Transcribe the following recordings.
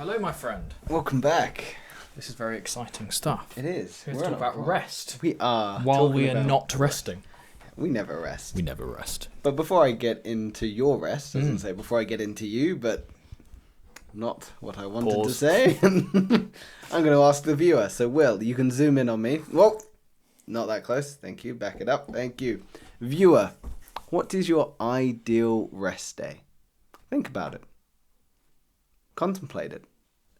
Hello, my friend. Welcome back. This is very exciting stuff. It is. We're talking about rest. We are. While we are not resting. We never rest. We never rest. But before I get into your rest, I was going to say, before I get into you, but not what I wanted to say, I'm going to ask the viewer. So, Will, you can zoom in on me. Whoa. Not that close. Thank you. Back it up. Thank you. Viewer, what is your ideal rest day? Think about it. Contemplate it.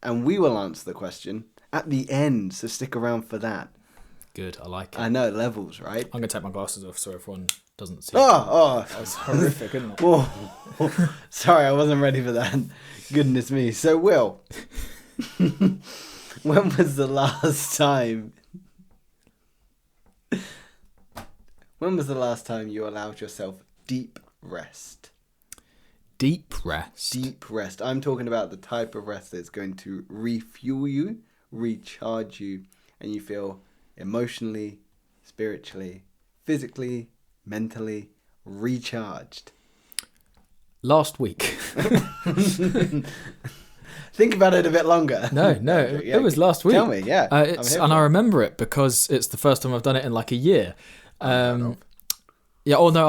And we will answer the question at the end, so stick around for that. Good, I like it. I know, levels, right? I'm going to take my glasses off so everyone doesn't see. Oh! That's horrific, isn't it? Whoa. Sorry, I wasn't ready for that. Goodness me. So, Will, when was the last time... When was the last time you allowed yourself deep rest? Deep rest? Deep rest. I'm talking about the type of rest that's going to refuel you, recharge you, and you feel emotionally, spiritually, physically, mentally recharged. Last week. Think about it a bit longer. No, it was last week. Tell me, yeah. I remember it because it's the first time I've done it in like a year. I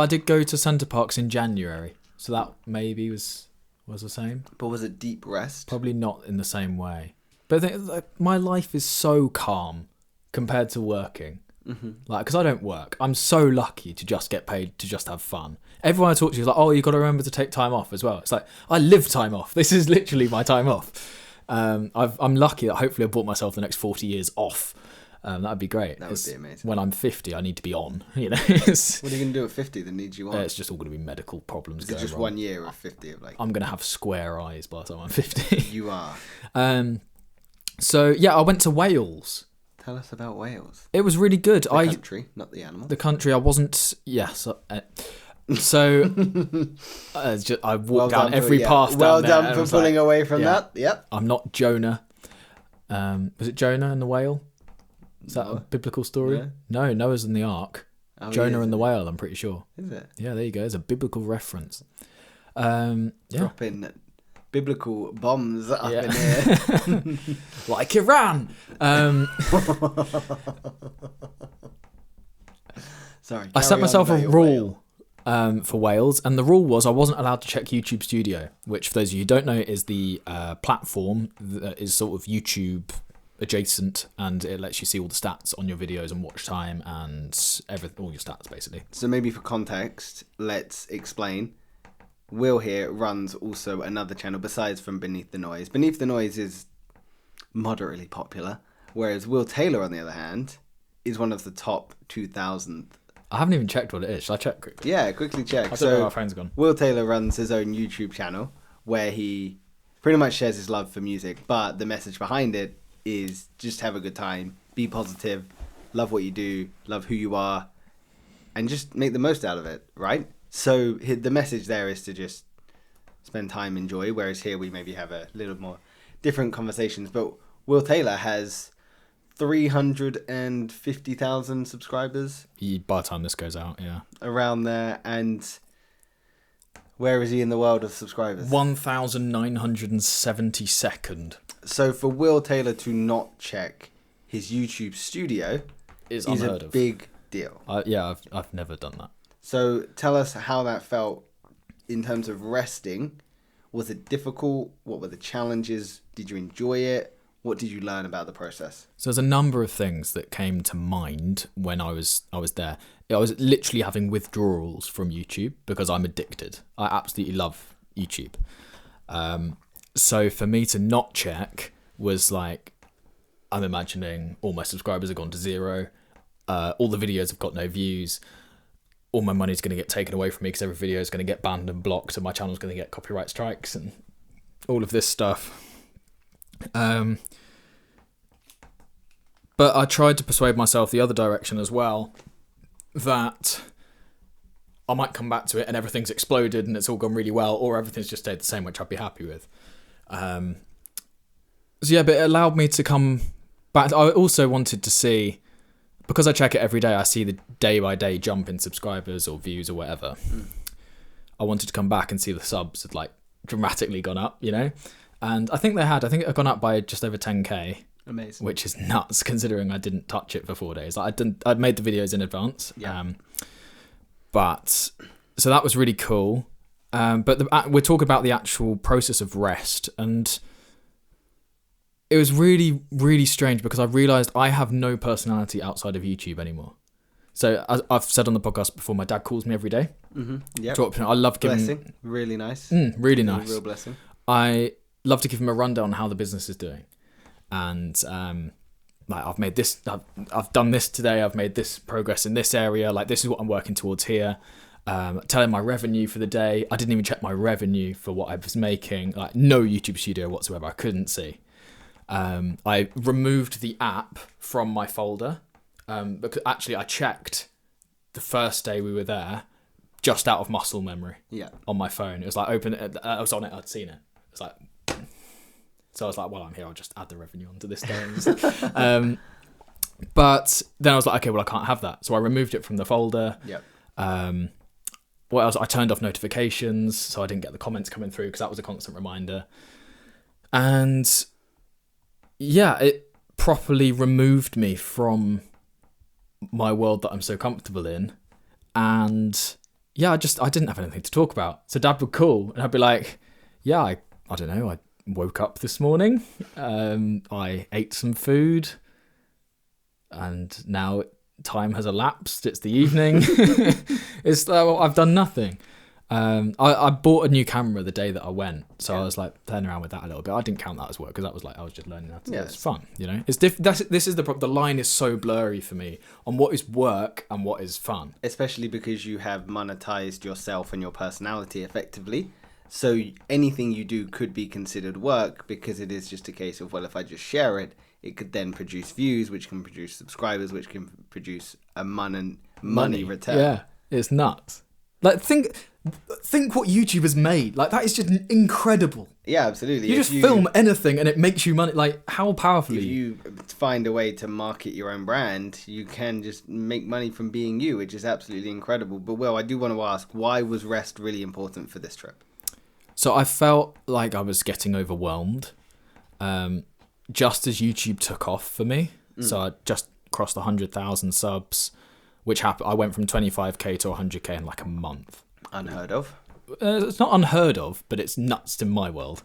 did go to Centre Parks in January, so that maybe was the same. But was it deep rest? Probably not in the same way. But I think my life is so calm compared to working. Mm-hmm. Like, because I don't work. I'm so lucky to just get paid to just have fun. Everyone I talk to is like, oh, you've got to remember to take time off as well. It's like, I live time off. This is literally my time off. I'm lucky that hopefully I bought myself the next 40 years off. That'd be great. That would be amazing. When I'm 50, I need to be on. You know. What are you going to do at 50 that needs you on? It's just all going to be medical problems. Is it just wrong. 1 year of 50 of like? I'm going to have square eyes by the time I'm 50. You are. So yeah, I went to Wales. Tell us about Wales. It was really good. The country, not the animal. The country. I wasn't. Yes. I walked down every path. Well done for pulling away from that. Yep. I'm not Jonah. Was it Jonah and the whale? Is that a biblical story? Yeah. No, Noah's in the ark. Jonah and the whale, I'm pretty sure. Is it? Yeah, there you go. It's a biblical reference. Dropping biblical bombs up in here. Like Iran. Sorry. I set myself a rule for Wales, and the rule was I wasn't allowed to check YouTube Studio, which, for those of you who don't know, is the platform that is sort of YouTube adjacent, and it lets you see all the stats on your videos and watch time and all your stats basically. So maybe for context, let's explain. Will here runs also another channel besides from Beneath the Noise. Beneath the Noise is moderately popular, whereas Will Taylor, on the other hand, is one of the top 2,000. I haven't even checked what it is. Shall I check quickly? Yeah, quickly check. I don't know where our phone's gone. Will Taylor runs his own YouTube channel where he pretty much shares his love for music, but the message behind it is just have a good time, be positive, love what you do, love who you are, and just make the most out of it, right? So the message there is to just spend time, enjoy, whereas here we maybe have a little more different conversations. But Will Taylor has 350,000 subscribers. By the time this goes out, yeah. Around there, and where is he in the world of subscribers? 1,972nd. So for Will Taylor to not check his YouTube Studio is a big deal. I've never done that. So tell us how that felt in terms of resting. Was it difficult? What were the challenges? Did you enjoy it? What did you learn about the process? So there's a number of things that came to mind when I was there. I was literally having withdrawals from YouTube because I'm addicted. I absolutely love YouTube. So for me to not check was like, I'm imagining all my subscribers have gone to zero. All the videos have got no views. All my money's going to get taken away from me because every video is going to get banned and blocked, and my channel's going to get copyright strikes and all of this stuff. But I tried to persuade myself the other direction as well, that I might come back to it and everything's exploded and it's all gone really well, or everything's just stayed the same, which I'd be happy with. But it allowed me to come back. I also wanted to see, because I check it every day, I see the day by day jump in subscribers or views or whatever. I wanted to come back and see the subs had like dramatically gone up, you know? And I think it had gone up by just over 10k, Amazing. which is nuts considering I didn't touch it for 4 days. I'd made the videos in advance. Yeah. But so that was really cool. But we're talking about the actual process of rest, and it was really, really strange because I realized I have no personality outside of YouTube anymore. So as I've said on the podcast before, my dad calls me every day. Yeah. I love giving. Blessing. Really nice. Really nice. Real blessing. I love to give him a rundown on how the business is doing, and like I've made this, I've done this today. I've made this progress in this area. Like this is what I'm working towards here. Telling my revenue for the day. I didn't even check my revenue for what I was making. Like no YouTube studio whatsoever. I couldn't see. I removed the app from my folder because actually I checked the first day we were there just out of muscle memory. Yeah. On my phone, it was like open. I was on it. I'd seen it. It's like, so I was like, well, I'm here. I'll just add the revenue onto this day. But then I was like, okay, well, I can't have that. So I removed it from the folder. Yeah. What else? I turned off notifications so I didn't get the comments coming through because that was a constant reminder. And yeah, it properly removed me from my world that I'm so comfortable in. And yeah, I didn't have anything to talk about. So Dad would call and I'd be like, yeah, I don't know. I woke up this morning. I ate some food and now time has elapsed. It's the evening. I've done nothing. I bought a new camera the day that I went, so I was like playing around with that a little bit. I didn't count that as work because that was like I was just learning how to do it. It's fun, you know. It's this is the problem. The line is so blurry for me on what is work and what is fun. Especially because you have monetized yourself and your personality effectively. So anything you do could be considered work because it is just a case of, well, if I just share it, it could then produce views, which can produce subscribers, which can produce a money return. Yeah, it's nuts. Like think what YouTube has made. Like that is just incredible. Yeah, absolutely. You just film anything and it makes you money. Like how powerful if you find a way to market your own brand, you can just make money from being you, which is absolutely incredible. But Will, I do want to ask, why was rest really important for this trip? So I felt like I was getting overwhelmed. Just as YouTube took off for me. So I just crossed 100,000 subs, which happened. I went from 25k to 100k in like a month. Unheard of. It's not unheard of, but it's nuts in my world.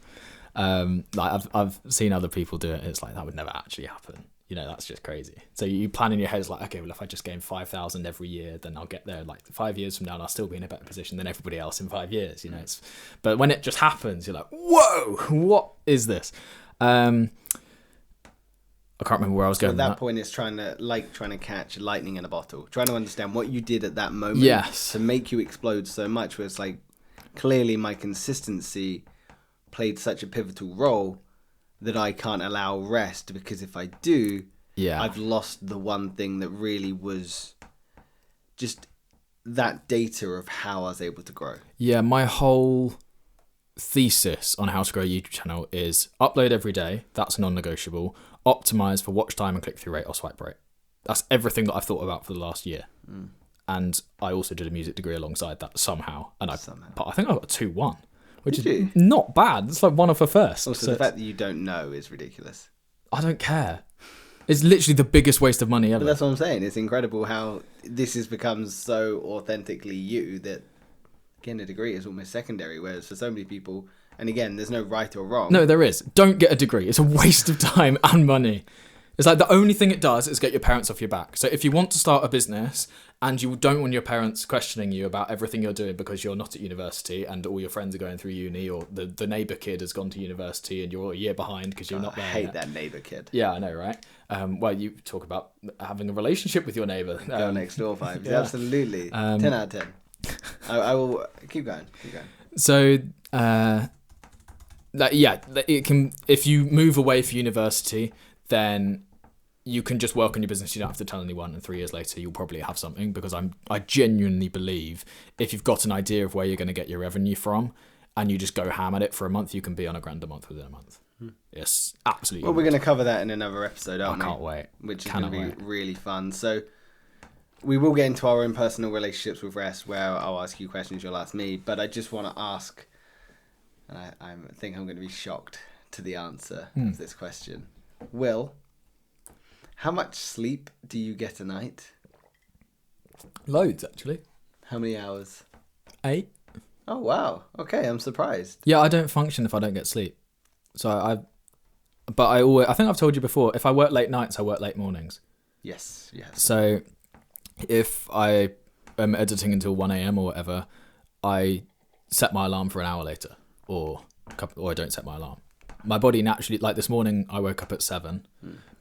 Like I've seen other people do it. It's like that would never actually happen. You know, that's just crazy. So you plan in your head, it's like, okay, well, if I just gain 5,000 every year, then I'll get there like 5 years from now and I'll still be in a better position than everybody else in 5 years. You know, but when it just happens, you're like, whoa, what is this? I can't remember where I was going. At that point, it's trying to catch lightning in a bottle. Trying to understand what you did at that moment to make you explode so much. Where it's like, clearly my consistency played such a pivotal role that I can't allow rest, because if I do, I've lost the one thing that really was just that data of how I was able to grow. Yeah, my whole thesis on how to grow a YouTube channel is upload every day. That's non-negotiable. Optimize for watch time and click-through rate or swipe rate. That's everything that I've thought about for the last year. And I also did a music degree alongside that somehow. And I think I got a 2-1. Which is not bad. It's like one of a first. Also, the fact that you don't know is ridiculous. I don't care. It's literally the biggest waste of money ever. But that's what I'm saying. It's incredible how this has become so authentically you that getting a degree is almost secondary. Whereas for so many people, and again, there's no right or wrong. No, there is. Don't get a degree. It's a waste of time and money. It's like the only thing it does is get your parents off your back. So if you want to start a business and you don't want your parents questioning you about everything you're doing because you're not at university and all your friends are going through uni, or the neighbour kid has gone to university and you're a year behind because you're not there I hate yet. that neighbour kid. Yeah, I know, right? Well, you talk about having a relationship with your neighbour. Girl next door vibes. Yeah. Absolutely. 10 out of 10. I will keep going. So, it can. If you move away for university, then you can just work on your business. You don't have to tell anyone, and 3 years later you'll probably have something, because I genuinely believe if you've got an idea of where you're going to get your revenue from and you just go ham at it for a month, you can be on $1,000 a month within a month. Yes, absolutely. Well, we're going to cover that in another episode, aren't we? I can't wait. Which is going to be really fun. So we will get into our own personal relationships with rest, where I'll ask you questions, you'll ask me, but I just want to ask, and I think I'm going to be shocked to the answer of this question. Will, how much sleep do you get a night? Loads, actually. How many hours? 8. Oh, wow. Okay, I'm surprised. Yeah, I don't function if I don't get sleep. So I think I've told you before, if I work late nights, I work late mornings. Yes. So if I am editing until 1 a.m. or whatever, I set my alarm for an hour later, or I don't set my alarm. My body naturally, like this morning, I woke up at 7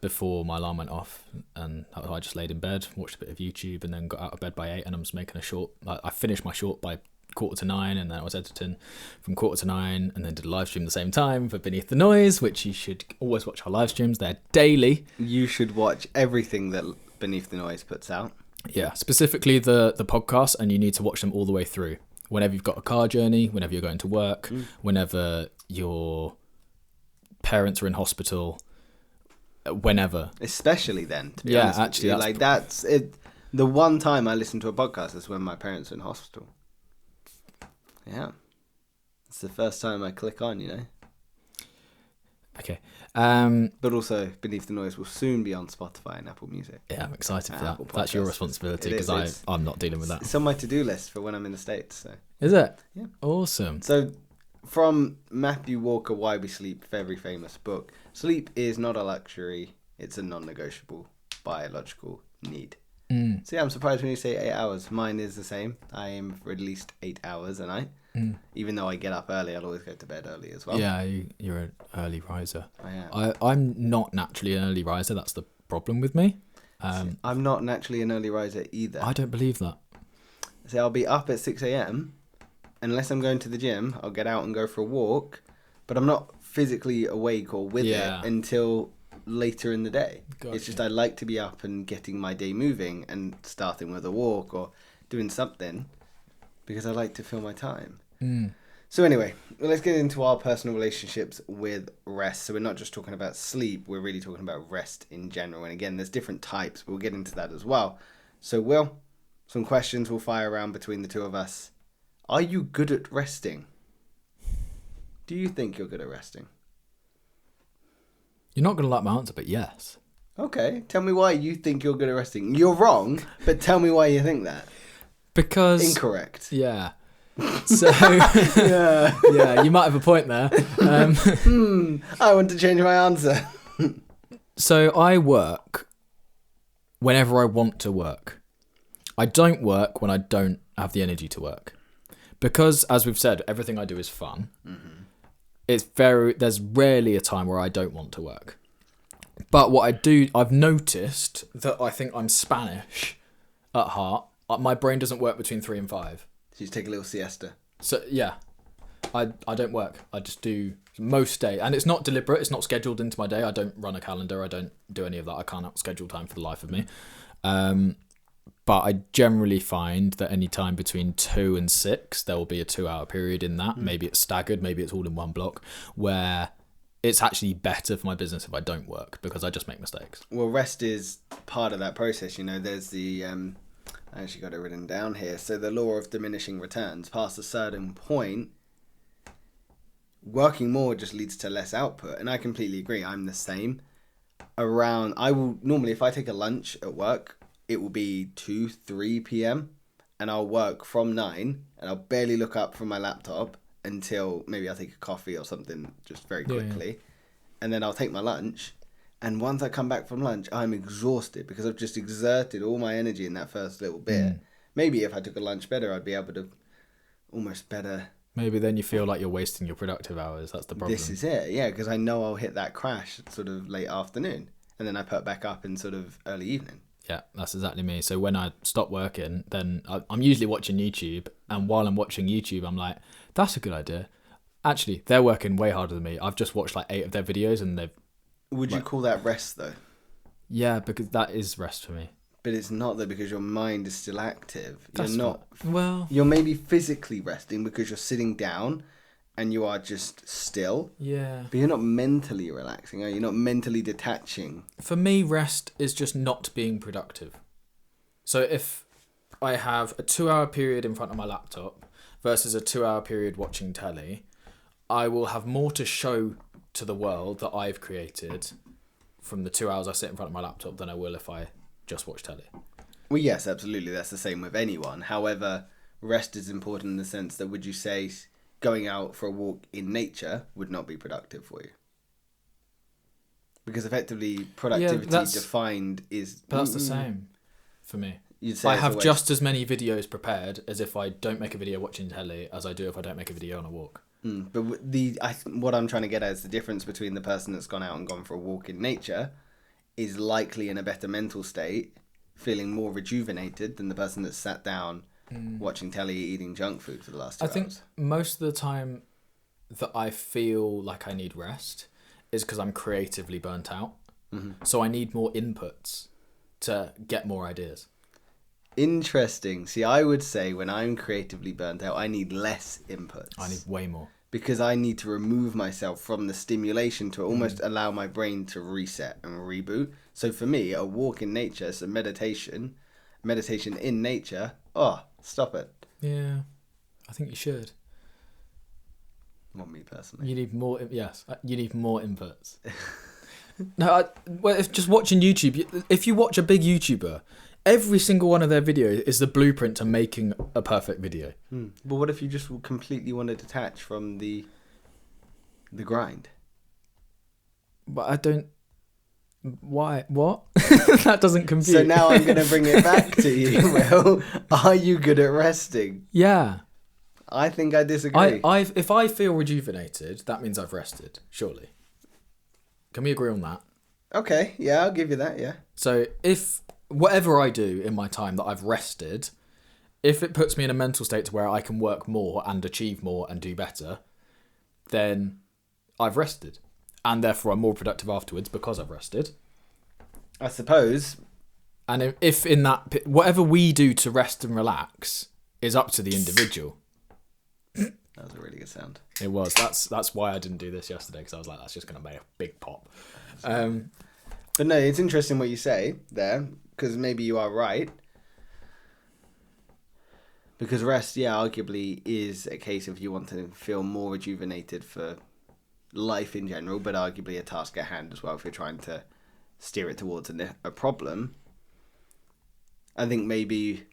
before my alarm went off, and I just laid in bed, watched a bit of YouTube, and then got out of bed by 8, and I was making a short. I finished my short by 8:45, and then I was editing from 8:45, and then did a live stream at the same time for Beneath the Noise, which you should always watch our live streams. They're daily. You should watch everything that Beneath the Noise puts out. Yeah, specifically the podcast, and you need to watch them all the way through. Whenever you've got a car journey, whenever you're going to work, whenever your parents are in hospital, whenever. Especially then, to be honest. Actually, like that's it. The one time I listen to a podcast is when my parents are in hospital. Yeah, it's the first time I click on, Okay. But also, Beneath the Noise will soon be on Spotify and Apple Music. Yeah, I'm excited for that. That's your responsibility, because I'm not dealing with that. It's on my to-do list for when I'm in the States. So. Is it? Yeah. Awesome. So, from Matthew Walker, Why We Sleep, very famous book, sleep is not a luxury, it's a non-negotiable biological need. So yeah, I'm surprised when you say 8 hours. Mine is the same. I aim for at least 8 hours a night. Even though I get up early, I'll always go to bed early as well. Yeah, you're an early riser. I am. I'm not naturally an early riser. That's the problem with me. I'm not naturally an early riser either. I don't believe that. So I'll be up at 6 a.m. Unless I'm going to the gym, I'll get out and go for a walk. But I'm not physically awake or with it until later in the day. Gotcha. It's just I like to be up and getting my day moving and starting with a walk or doing something because I like to fill my time. So anyway, let's get into our personal relationships with rest. So we're not just talking about sleep, we're really talking about rest in general. And again, there's different types. We'll get into that as well. So Will, some questions will fire around between the two of us. Are you good at resting? Do you think you're good at resting? You're not going to like my answer, but yes. Okay, tell me why you think you're good at resting. You're wrong, but tell me why you think that. Because... Incorrect. Yeah. So... yeah, you might have a point there. I want to change my answer. So I work whenever I want to work. I don't work when I don't have the energy to work. Because, as we've said, everything I do is fun. There's rarely a time where I don't want to work. But what I do, I've noticed that I think I'm Spanish at heart. My brain doesn't work between 3 and 5. So you take a little siesta. So yeah, I don't work. I just do most day, and it's not deliberate. It's not scheduled into my day. I don't run a calendar. I don't do any of that. I can't schedule time for the life of me. But I generally find that any time between 2 and 6, there will be a 2-hour period in that. Maybe it's staggered, maybe it's all in one block, where it's actually better for my business if I don't work because I just make mistakes. Well, rest is part of that process. There's the, I actually got it written down here. So the law of diminishing returns. Past a certain point, working more just leads to less output. And I completely agree. I'm the same. I will normally, if I take a lunch at work, it will be 2, 3 p.m. and I'll work from 9 and I'll barely look up from my laptop until maybe I'll take a coffee or something just very quickly. Yeah. And then I'll take my lunch. And once I come back from lunch, I'm exhausted because I've just exerted all my energy in that first little bit. Maybe if I took a lunch better, I'd be able to almost better. Maybe then you feel like you're wasting your productive hours. That's the problem. This is it. Yeah, because I know I'll hit that crash sort of late afternoon. And then I perk back up in sort of early evening. Yeah, that's exactly me. So when I stop working, then I'm usually watching YouTube. And while I'm watching YouTube, I'm like, that's a good idea. Actually, they're working way harder than me. I've just watched like 8 of their videos and they've... Would you call that rest though? Yeah, because that is rest for me. But it's not though because your mind is still active. That's you're not... Well... You're maybe physically resting because you're sitting down and you are just still. Yeah. But you're not mentally relaxing, are you? You're not mentally detaching. For me, rest is just not being productive. So if I have a 2-hour period in front of my laptop versus a 2-hour period watching telly, I will have more to show to the world that I've created from the 2 hours I sit in front of my laptop than I will if I just watch telly. Well, yes, absolutely. That's the same with anyone. However, rest is important in the sense that would you say going out for a walk in nature would not be productive for you? Because effectively, productivity defined is... But that's the same for me. You'd say I have just as many videos prepared as if I don't make a video watching telly as I do if I don't make a video on a walk. But what I'm trying to get at is the difference between the person that's gone out and gone for a walk in nature is likely in a better mental state, feeling more rejuvenated than the person that's sat down watching telly, eating junk food for the last 2 hours. I think most of the time that I feel like I need rest is because I'm creatively burnt out. Mm-hmm. So I need more inputs to get more ideas. Interesting. See, I would say when I'm creatively burnt out, I need less inputs. I need way more. Because I need to remove myself from the stimulation to almost allow my brain to reset and reboot. So for me, a walk in nature, so meditation in nature, stop it. Yeah, I think you should. Not me personally. You need more, yes, you need more inputs. No, if just watching YouTube, if you watch a big YouTuber, every single one of their videos is the blueprint to making a perfect video. But what if you just completely want to detach from the grind? But I don't... Why? What? That doesn't compute. So now I'm going to bring it back to you, Will. Are you good at resting? Yeah. I think I disagree. If I feel rejuvenated, that means I've rested, surely. Can we agree on that? Okay, yeah, I'll give you that, yeah. So if whatever I do in my time that I've rested, if it puts me in a mental state to where I can work more and achieve more and do better, then I've rested. And therefore I'm more productive afterwards because I've rested. I suppose. And if in that, whatever we do to rest and relax is up to the individual. That was a really good sound. It was. That's why I didn't do this yesterday, because I was like, that's just going to make a big pop. But no, it's interesting what you say there, because maybe you are right. Because rest, yeah, arguably is a case of you want to feel more rejuvenated for life in general, but arguably a task at hand as well if you're trying to steer it towards a problem. I think maybe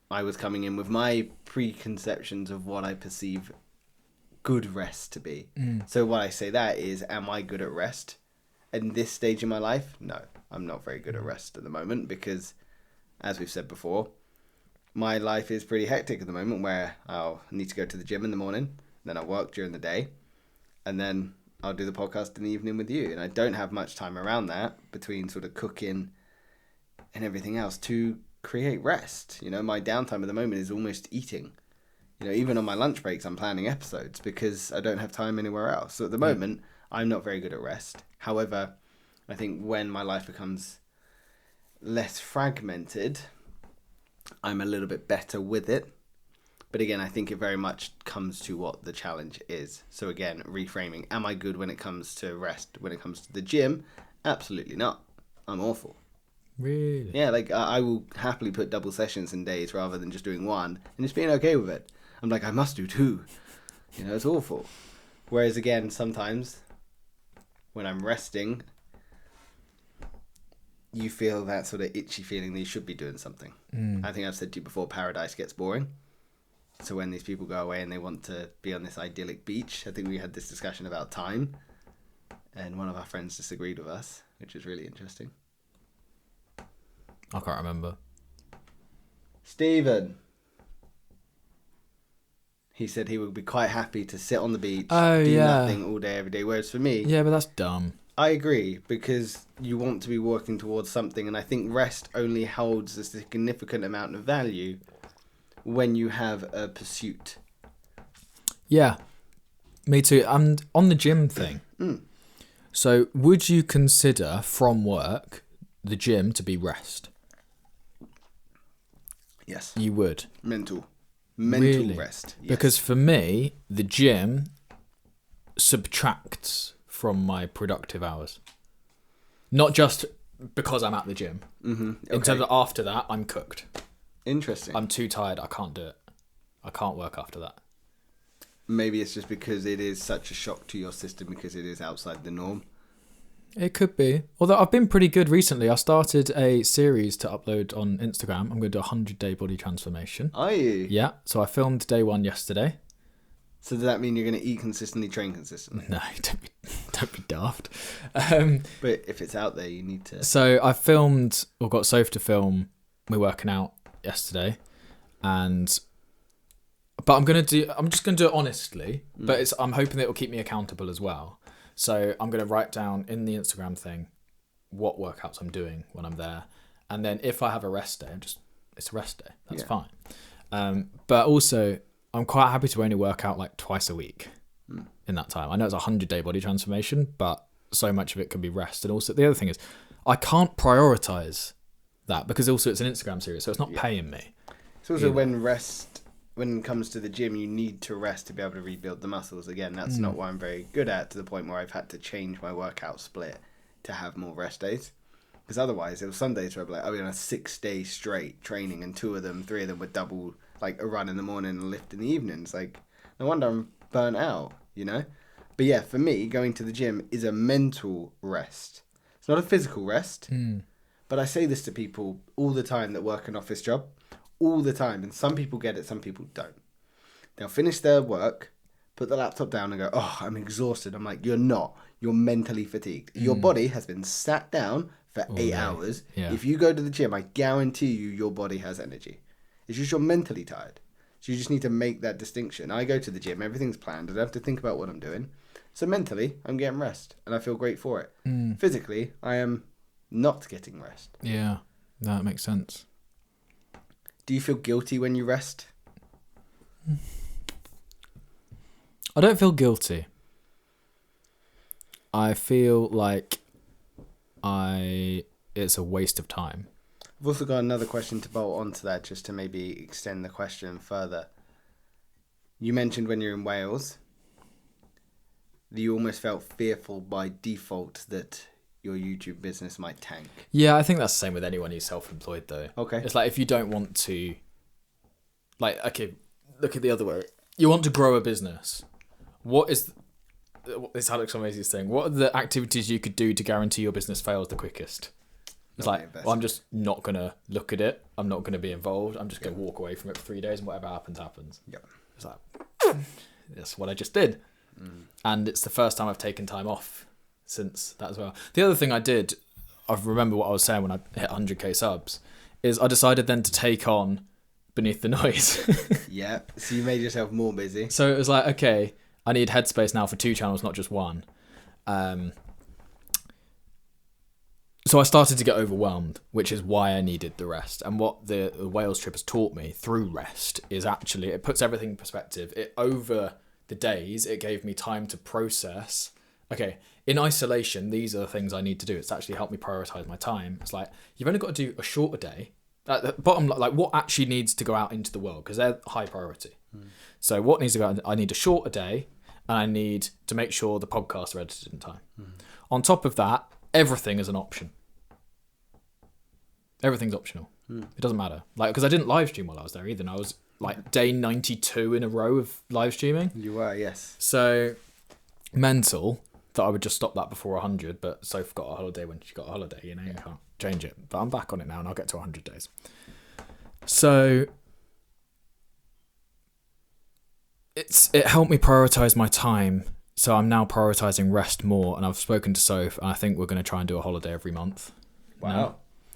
I was coming in with my preconceptions of what I perceive good rest to be. So what I say that is, am I good at rest? In this stage in my life, no, I'm not very good at rest at the moment because, as we've said before, my life is pretty hectic at the moment where I'll need to go to the gym in the morning, then I'll work during the day, and then I'll do the podcast in the evening with you. And I don't have much time around that between sort of cooking and everything else to create rest. You know, my downtime at the moment is almost eating. You know, even on my lunch breaks, I'm planning episodes because I don't have time anywhere else. So at the moment, I'm not very good at rest. However, I think when my life becomes less fragmented, I'm a little bit better with it. But again, I think it very much comes to what the challenge is. So again, reframing. Am I good when it comes to rest? When it comes to the gym? Absolutely not. I'm awful. Really? Yeah, like I will happily put double sessions in days rather than just doing one and just being okay with it. I'm like, I must do two. You know, it's awful. Whereas again, sometimes when I'm resting, you feel that sort of itchy feeling that you should be doing something. I think I've said to you before, paradise gets boring. So when these people go away and they want to be on this idyllic beach, I think we had this discussion about time. And one of our friends disagreed with us, which is really interesting. I can't remember. Stephen. He said he would be quite happy to sit on the beach, do nothing all day, every day. Whereas for me... Yeah, but that's dumb. I agree, because you want to be working towards something, and I think rest only holds a significant amount of value when you have a pursuit. Yeah, me too. And on the gym thing, so would you consider from work the gym to be rest? Yes. You would? Mental Really? rest. Yes. Because for me, the gym subtracts from my productive hours. Not just because I'm at the gym. Mm-hmm. Okay. In terms of after that, I'm cooked. Interesting. I'm too tired. I can't do it. I can't work after that. maybe it's just because it is such a shock to your system because it is outside the norm. It could be. Although I've been pretty good recently. I started a series to upload on Instagram. I'm going to do a 100-day body transformation. Are you? Yeah. So I filmed day 1 yesterday. So does that mean you're going to eat consistently, train consistently? No, don't be daft. But if it's out there, you need to... So I filmed, or got Soph to film, me working out yesterday. But I'm just going to do it honestly. But I'm hoping that it will keep me accountable as well. So I'm going to write down in the Instagram thing what workouts I'm doing when I'm there. And then if I have a rest day, it's a rest day. That's fine. But also, I'm quite happy to only work out like twice a week in that time. I know it's a 100-day body transformation, but so much of it can be rest. And also the other thing is I can't prioritize that because also it's an Instagram series, so it's not paying me. It's also when it comes to the gym, you need to rest to be able to rebuild the muscles. Again, that's not what I'm very good at, to the point where I've had to change my workout split to have more rest days. Because otherwise, there was some days where I'd be like, I'll be on a 6-day straight training, and 3 of them were double, like a run in the morning and a lift in the evenings. Like, no wonder I'm burnt out, you know? But yeah, for me, going to the gym is a mental rest. It's not a physical rest. But I say this to people all the time that work an office job. All the time, and some people get it, some people don't. They'll finish their work, put the laptop down and go, oh, I'm exhausted. I'm like, you're not. You're mentally fatigued. Your body has been sat down for 8 hours. Yeah. If you go to the gym, I guarantee you your body has energy. It's just you're mentally tired. So you just need to make that distinction. I go to the gym, everything's planned. I don't have to think about what I'm doing. So mentally, I'm getting rest, and I feel great for it. Physically, I am not getting rest. Yeah, that makes sense. Do you feel guilty when you rest? I don't feel guilty. I feel like it's a waste of time. I've also got another question to bolt onto that, just to maybe extend the question further. You mentioned when you're in Wales that you almost felt fearful by default that your YouTube business might tank. Yeah, I think that's the same with anyone who's self-employed though. Okay. It's like if you don't want to, like, okay, look at the other way. You want to grow a business. What is, it's Alex Amazing's thing, what are the activities you could do to guarantee your business fails the quickest? It's like, well, I'm just not going to look at it. I'm not going to be involved. I'm just going to walk away from it for 3 days, and whatever happens, happens. Yep. It's like, that's what I just did. And it's the first time I've taken time off since that as well. The other thing I did, I remember what I was saying when I hit 100k subs, is I decided then to take on Beneath the Noise. Yeah, so you made yourself more busy. So it was like, okay, I need headspace now for 2 channels, not just one. So I started to get overwhelmed, which is why I needed the rest. And what the Wales trip has taught me through rest is actually, it puts everything in perspective. Over the days, it gave me time to process, okay, in isolation, these are the things I need to do. It's actually helped me prioritize my time. It's like, you've only got to do a shorter day. At the bottom, like what actually needs to go out into the world, because they're high priority. So what needs to go out? I need a shorter day, and I need to make sure the podcasts are edited in time. On top of that, everything is an option. Everything's optional. It doesn't matter. Like, because I didn't live stream while I was there either. And I was like day 92 in a row of live streaming. You were, yes. So mental that I would just stop that before 100, but Soph got a holiday when she got a holiday, you know, you can't change it. But I'm back on it now, and I'll get to 100 days. So it helped me prioritize my time. So I'm now prioritizing rest more, and I've spoken to Soph, and I think we're going to try and do a holiday every month. Wow.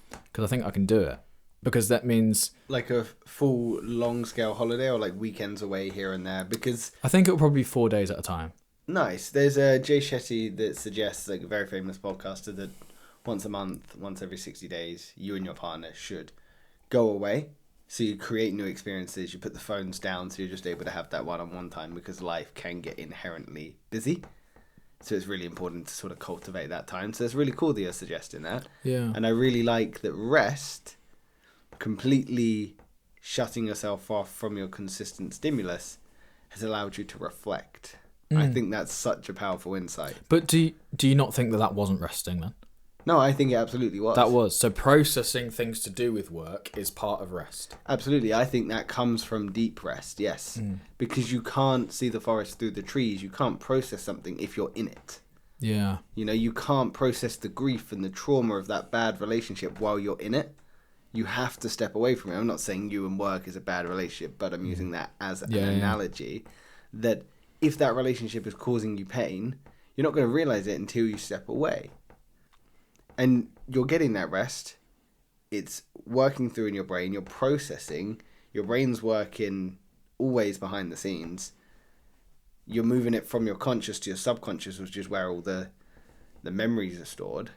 Because I think I can do it. Because that means... Like a full long-scale holiday, or like weekends away here and there? Because... I think it'll probably be 4 days at a time. Nice. There's a Jay Shetty that suggests, like a very famous podcaster, that once a month, once every 60 days, you and your partner should go away. So you create new experiences, you put the phones down, so you're just able to have that one-on-one time, because life can get inherently busy. So it's really important to sort of cultivate that time. So it's really cool that you're suggesting that. Yeah. And I really like that rest, completely shutting yourself off from your consistent stimulus, has allowed you to reflect. I think that's such a powerful insight. But do you not think that wasn't resting then? No, I think it absolutely was. That was. So processing things to do with work is part of rest. Absolutely. I think that comes from deep rest, yes. Because you can't see the forest through the trees. You can't process something if you're in it. Yeah. You know, you can't process the grief and the trauma of that bad relationship while you're in it. You have to step away from it. I'm not saying you and work is a bad relationship, but I'm using that as an analogy. That if that relationship is causing you pain, you're not going to realize it until you step away. And you're getting that rest. It's working through in your brain. You're processing. Your brain's working always behind the scenes. You're moving it from your conscious to your subconscious, which is where all the memories are stored.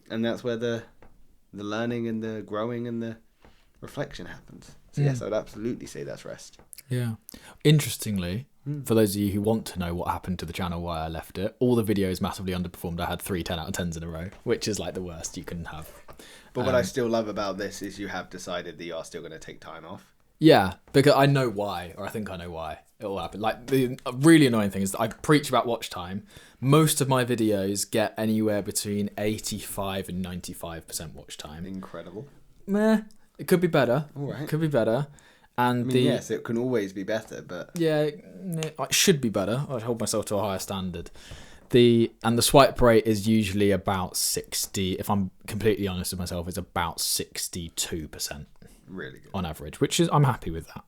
And that's where the learning and the growing and the reflection happens. So yes, I would absolutely say that's rest. Yeah. Interestingly, for those of you who want to know what happened to the channel, why I left it, all the videos massively underperformed. I had 3 10 out of 10s in a row, which is like the worst you can have. But what I still love about this is you have decided that you are still going to take time off. Yeah, because I know why, or I think I know why it will happen. Like, the really annoying thing is that I preach about watch time. Most of my videos get anywhere between 85 and 95% watch time. Incredible. Meh. It could be better. All right. Could be better. And yes, it can always be better, but yeah, it should be better. I'd hold myself to a higher standard. The swipe rate is usually about 60. If I'm completely honest with myself, it's about 62%. Really good. On average, which is, I'm happy with that.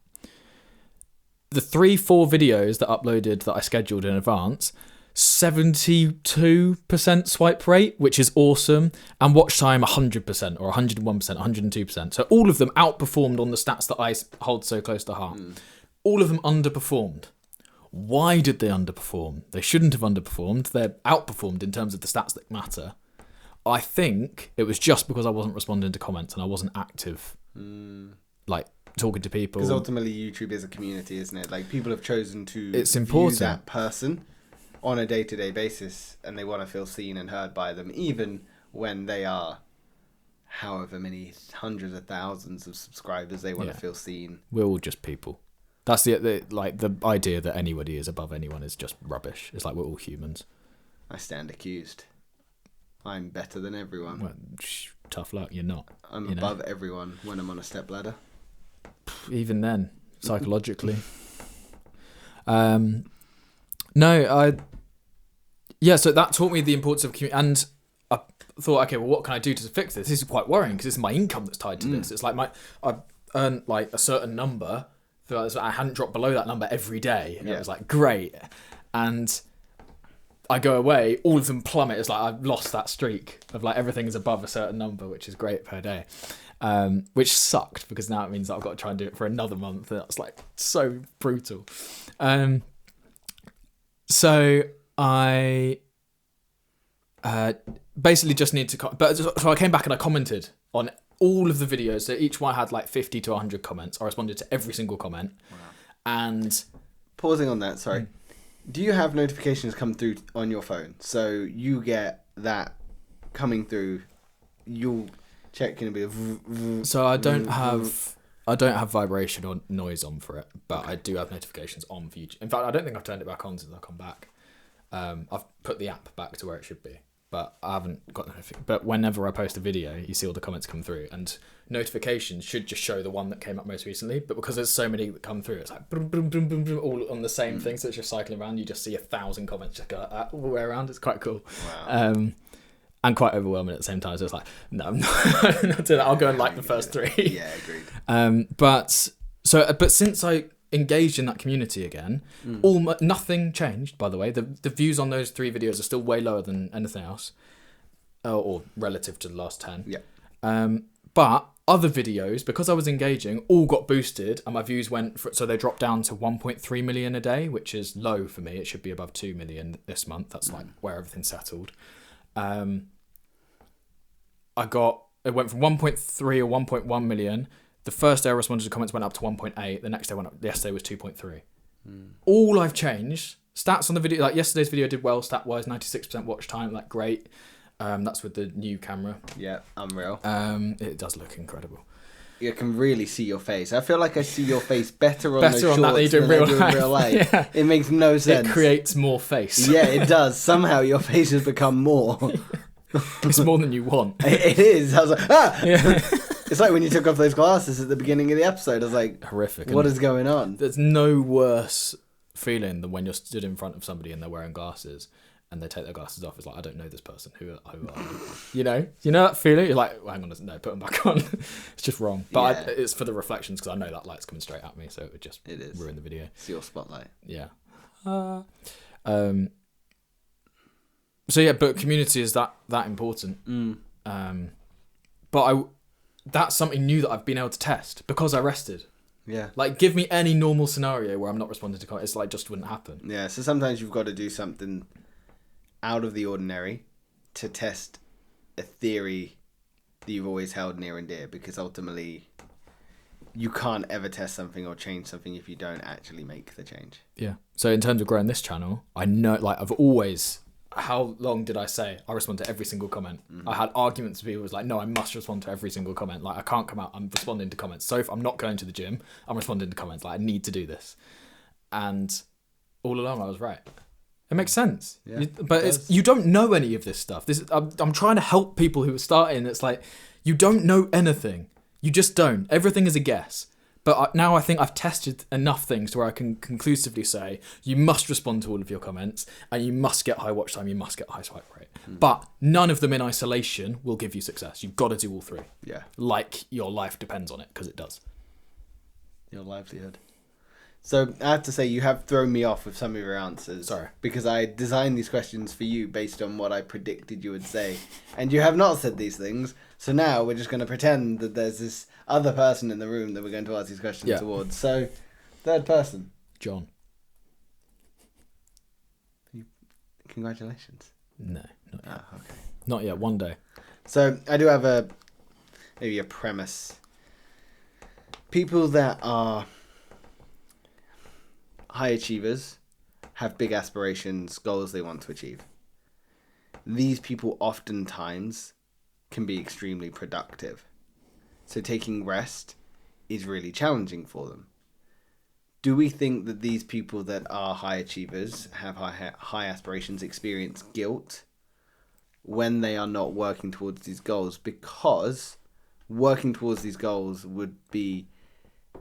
The 3-4 videos that uploaded that I scheduled in advance, 72% swipe rate, which is awesome, and watch time 100% or 101%, 102%. So all of them outperformed on the stats that I hold so close to heart. All of them underperformed. Why did they underperform? They shouldn't have underperformed. They're outperformed in terms of the stats that matter. I think it was just because I wasn't responding to comments and I wasn't active, like talking to people. Because ultimately YouTube is a community, isn't it? Like, people have chosen to It's important. view that person on a day-to-day basis, and they want to feel seen and heard by them, even when they are however many hundreds of thousands of subscribers. They want to feel seen. We're all just people. That's the idea that anybody is above anyone is just rubbish. It's like we're all humans. I stand accused. I'm better than everyone. Well, tough luck, you're not. I'm above everyone when I'm on a stepladder. Even then, psychologically. So that taught me the importance of community. And I thought, okay, well, what can I do to fix this? This is quite worrying because this is my income that's tied to this. It's like I earn like a certain number. I hadn't dropped below that number every day. And it was like, great. And I go away, all of them plummet. It's like I've lost that streak of like everything's above a certain number, which is great per day. Which sucked because now it means that I've got to try and do it for another month. That's like so brutal. So I basically just need to... So I came back and I commented on all of the videos. So each one had like 50 to 100 comments. I responded to every single comment. Wow. And... Pausing on that, sorry. Do you have notifications come through on your phone? So you get that coming through, you'll check in a bit of... So I don't have vibration or noise on for it, but I do have notifications on for YouTube. In fact, I don't think I've turned it back on since I've come back. I've put the app back to where it should be, but I haven't got notification. But whenever I post a video, you see all the comments come through, and notifications should just show the one that came up most recently. But because there's so many that come through, it's like boom, boom, boom, boom, boom, all on the same thing. So it's just cycling around. You just see 1,000 comments just go like that all the way around. It's quite cool. Wow. And quite overwhelming at the same time. So it's like, no, I'm not doing that. I'll go and like the first 3. Yeah, agreed. But since I engaged in that community again, nothing changed, by the way. The views on those 3 videos are still way lower than anything else, or relative to the last 10. Yeah. But other videos, because I was engaging, all got boosted, and my views so they dropped down to 1.3 million a day, which is low for me. It should be above 2 million this month. That's like where everything's settled. It went from 1.3 or 1.1 million. The first day I responded to comments went up to 1.8. The next day went up. Yesterday was 2.3. All I've changed, stats on the video, like yesterday's video did well stat-wise, 96% watch time, like great. That's with the new camera. Yeah, unreal. It does look incredible. You can really see your face. I feel like I see your face better on those shorts that than you do in real life. Yeah. It makes no sense. It creates more face. Yeah, it does. Somehow your face has become more. It's more than you want. It is. I was like, ah! Yeah. It's like when you took off those glasses at the beginning of the episode. I was like, Horrific. what is going on? There's no worse feeling than when you're stood in front of somebody and they're wearing glasses and they take their glasses off. It's like, I don't know this person. Who are you? You know that feeling? You're like, well, hang on, no, put them back on. It's just wrong. But it's for the reflections because I know that light's coming straight at me, so it would just ruin the video. It's your spotlight. Yeah. So yeah, but community is that important. But that's something new that I've been able to test because I rested. Yeah. Like, give me any normal scenario where I'm not responding to comments. It's like, just wouldn't happen. Yeah, so sometimes you've got to do something out of the ordinary to test a theory that you've always held near and dear, because ultimately you can't ever test something or change something if you don't actually make the change. Yeah. So in terms of growing this channel, I know, like, I've always... How long did I say I respond to every single comment? I had arguments with people who was like, no, I must respond to every single comment. Like, I can't come out. I'm responding to comments. So if I'm not going to the gym, I'm responding to comments. Like, I need to do this. And all along, I was right. It makes sense. Yeah, But you don't know any of this stuff. I'm trying to help people who are starting. It's like, you don't know anything. You just don't. Everything is a guess. But now I think I've tested enough things to where I can conclusively say, you must respond to all of your comments and you must get high watch time, you must get high swipe rate. But none of them in isolation will give you success. You've got to do all three. Yeah. Like your life depends on it, because it does. Your livelihood. So I have to say, you have thrown me off with some of your answers. Sorry. Because I designed these questions for you based on what I predicted you would say. And you have not said these things. So now we're just going to pretend that there's this other person in the room that we're going to ask these questions towards. So, third person. John. Congratulations. No, not yet. Oh, okay. Not yet. One day. So I do have maybe a premise. People that are high achievers, have big aspirations, goals they want to achieve. These people oftentimes can be extremely productive. So taking rest is really challenging for them. Do we think that these people that are high achievers, have high aspirations, experience guilt when they are not working towards these goals? Because working towards these goals would be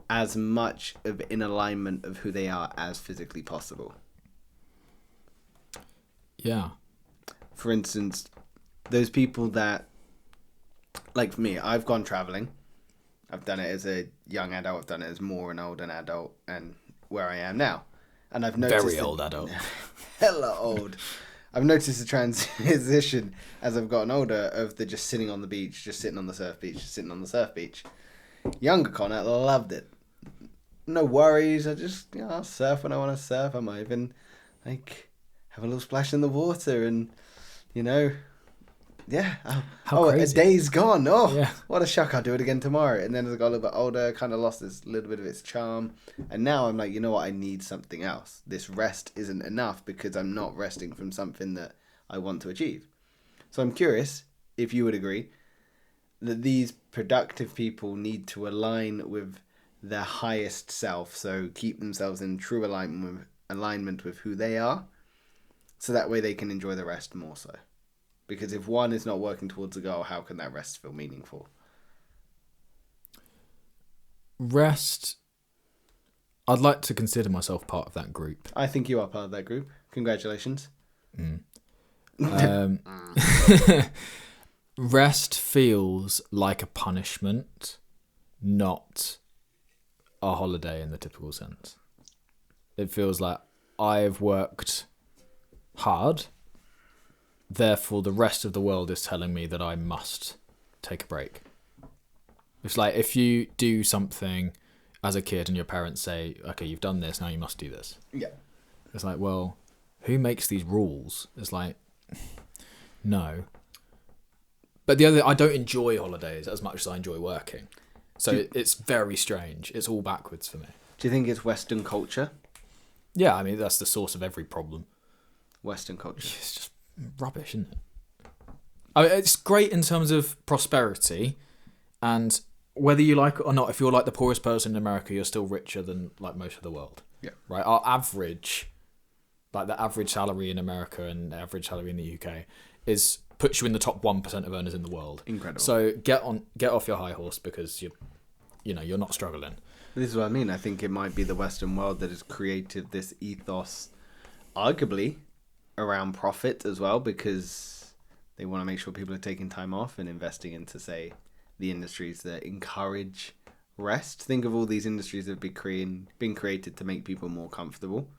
as much of in alignment of who they are as physically possible. Yeah. For instance, those people that, like for me, I've gone traveling. I've done it as a young adult. I've done it as more an older adult, and where I am now. And I've noticed Very old adult. Hella old. I've noticed the transition as I've gotten older of the just sitting on the beach, just sitting on the surf beach, just sitting on the surf beach. Younger Connor loved it. No worries. I just, I'll surf when I want to surf. I might even like have a little splash in the water, and yeah. How crazy. A day's gone. Oh, yeah. What a shock. I'll do it again tomorrow. And then as I got a little bit older, kind of lost this little bit of its charm. And now I'm like, you know what? I need something else. This rest isn't enough because I'm not resting from something that I want to achieve. So I'm curious if you would agree that these productive people need to align with their highest self. So keep themselves in true alignment with who they are. So that way they can enjoy the rest more so. Because if one is not working towards a goal, how can that rest feel meaningful? Rest. I'd like to consider myself part of that group. I think you are part of that group. Congratulations. Rest feels like a punishment, not a holiday in the typical sense. It feels like I've worked hard, therefore the rest of the world is telling me that I must take a break. It's like if you do something as a kid and your parents say, okay, you've done this, now you must do this. Yeah. It's like, well, who makes these rules? It's like, no. But I don't enjoy holidays as much as I enjoy working. So it's very strange. It's all backwards for me. Do you think it's Western culture? Yeah, I mean, that's the source of every problem. Western culture. It's just rubbish, isn't it? I mean, it's great in terms of prosperity, and whether you like it or not, if you're like the poorest person in America, you're still richer than like most of the world. Yeah. Right? Our average, like the average salary in America and the average salary in the UK is puts you in the top 1% of earners in the world. Incredible. So get off your high horse, because you're not struggling. This is what I mean. I think it might be the Western world that has created this ethos, arguably, around profit as well, because they want to make sure people are taking time off and investing into, say, the industries that encourage rest. Think of all these industries that have been created to make people more comfortable.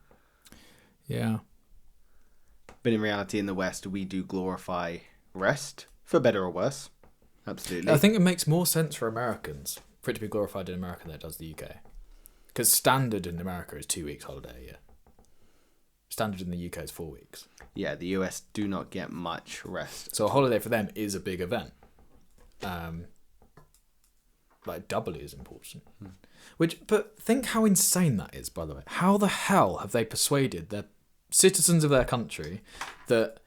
Yeah. But in reality, in the West, we do glorify rest, for better or worse. Absolutely. I think it makes more sense for Americans, for it to be glorified in America than it does the UK. Because standard in America is 2 weeks holiday a year. Standard in the UK is 4 weeks. Yeah, the US do not get much rest. So a holiday for them is a big event. Like doubly as important. But think how insane that is, by the way. How the hell have they persuaded the citizens of their country that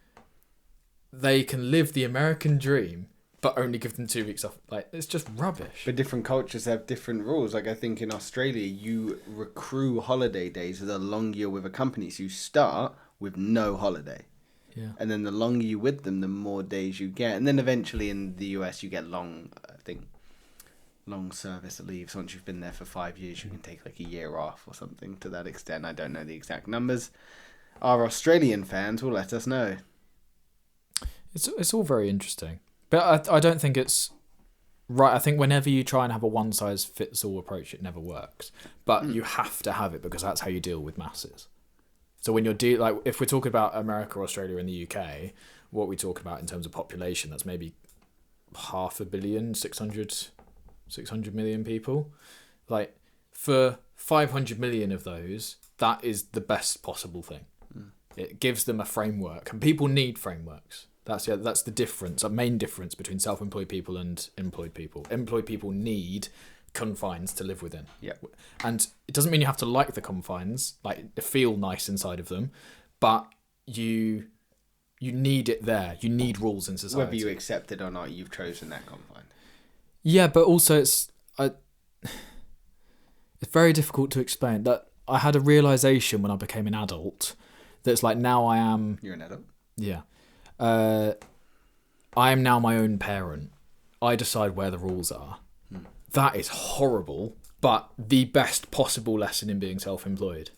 they can live the American dream but only give them 2 weeks off? Like, it's just rubbish. But different cultures have different rules. Like, I think in Australia, you recruit holiday days the longer you're with a company. So you start with no holiday. Yeah. And then the longer you're with them, the more days you get. And then eventually in the US, you get long service leaves. Once you've been there for 5 years, you can take like a year off or something to that extent. I don't know the exact numbers. Our Australian fans will let us know. It's all very interesting. But I don't think it's right. I think whenever you try and have a one-size-fits-all approach, it never works. But you have to have it, because that's how you deal with masses. So when you're if we're talking about America, Australia, and the UK, what we talk about in terms of population, that's maybe 500 million, 600 million people. Like, for 500 million of those, that is the best possible thing. It gives them a framework, and people need frameworks. That's the difference, a main difference between self-employed people and employed people. Employed people need confines to live within. Yeah. And it doesn't mean you have to like the confines, like feel nice inside of them, but you need it there. You need rules in society. Whether you accept it or not, you've chosen that confine. Yeah, but also it's very difficult to explain. That I had a realization when I became an adult that's like, now I am... You're an adult? Yeah. I am now my own parent. I decide where the rules are. That is horrible, but the best possible lesson in being self-employed.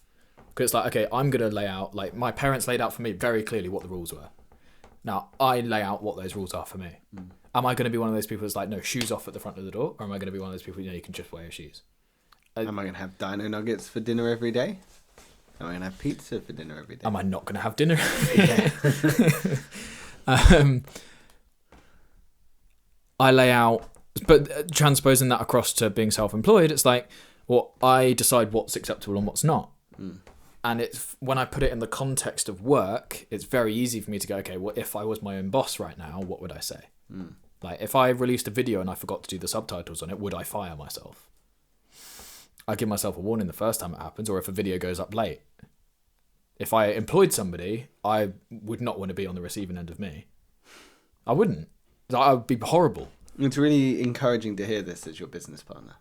Because it's like, okay, I'm going to lay out, like, my parents laid out for me very clearly what the rules were. Now, I lay out what those rules are for me. Am I going to be one of those people that's like, no, shoes off at the front of the door? Or am I going to be one of those people, you can just wear your shoes? Am I going to have dino nuggets for dinner every day? Am I going to have pizza for dinner every day? Am I not going to have dinner every day? I lay out, but transposing that across to being self-employed, it's like, well, I decide what's acceptable and what's not. And it's when I put it in the context of work, it's very easy for me to go, okay, well, if I was my own boss right now, what would I say? Like, if I released a video and I forgot to do the subtitles on it, would I fire myself? I give myself a warning the first time it happens, or if a video goes up late. If I employed somebody, I would not want to be on the receiving end of me. I wouldn't. I would be horrible. It's really encouraging to hear this as your business partner.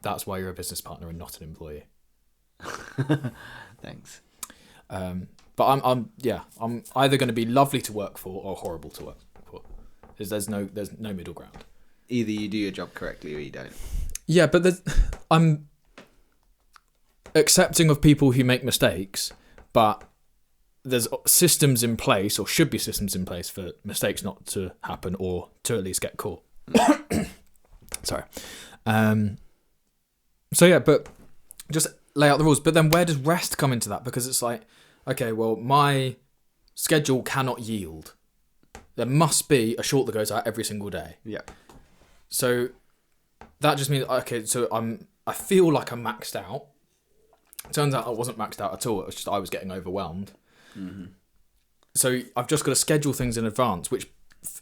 That's why you're a business partner and not an employee. Thanks. But I'm either going to be lovely to work for or horrible to work for. There's no middle ground. Either you do your job correctly or you don't. Yeah, but I'm accepting of people who make mistakes, but there's systems in place, or should be systems in place, for mistakes not to happen, or to at least get caught. Sorry. So yeah, but just lay out the rules. But then where does rest come into that? Because it's like, okay, well, my schedule cannot yield. There must be a short that goes out every single day. Yeah. So that just means, okay, so I feel like I'm maxed out. Turns out I wasn't maxed out at all. It was just I was getting overwhelmed. So I've just got to schedule things in advance, which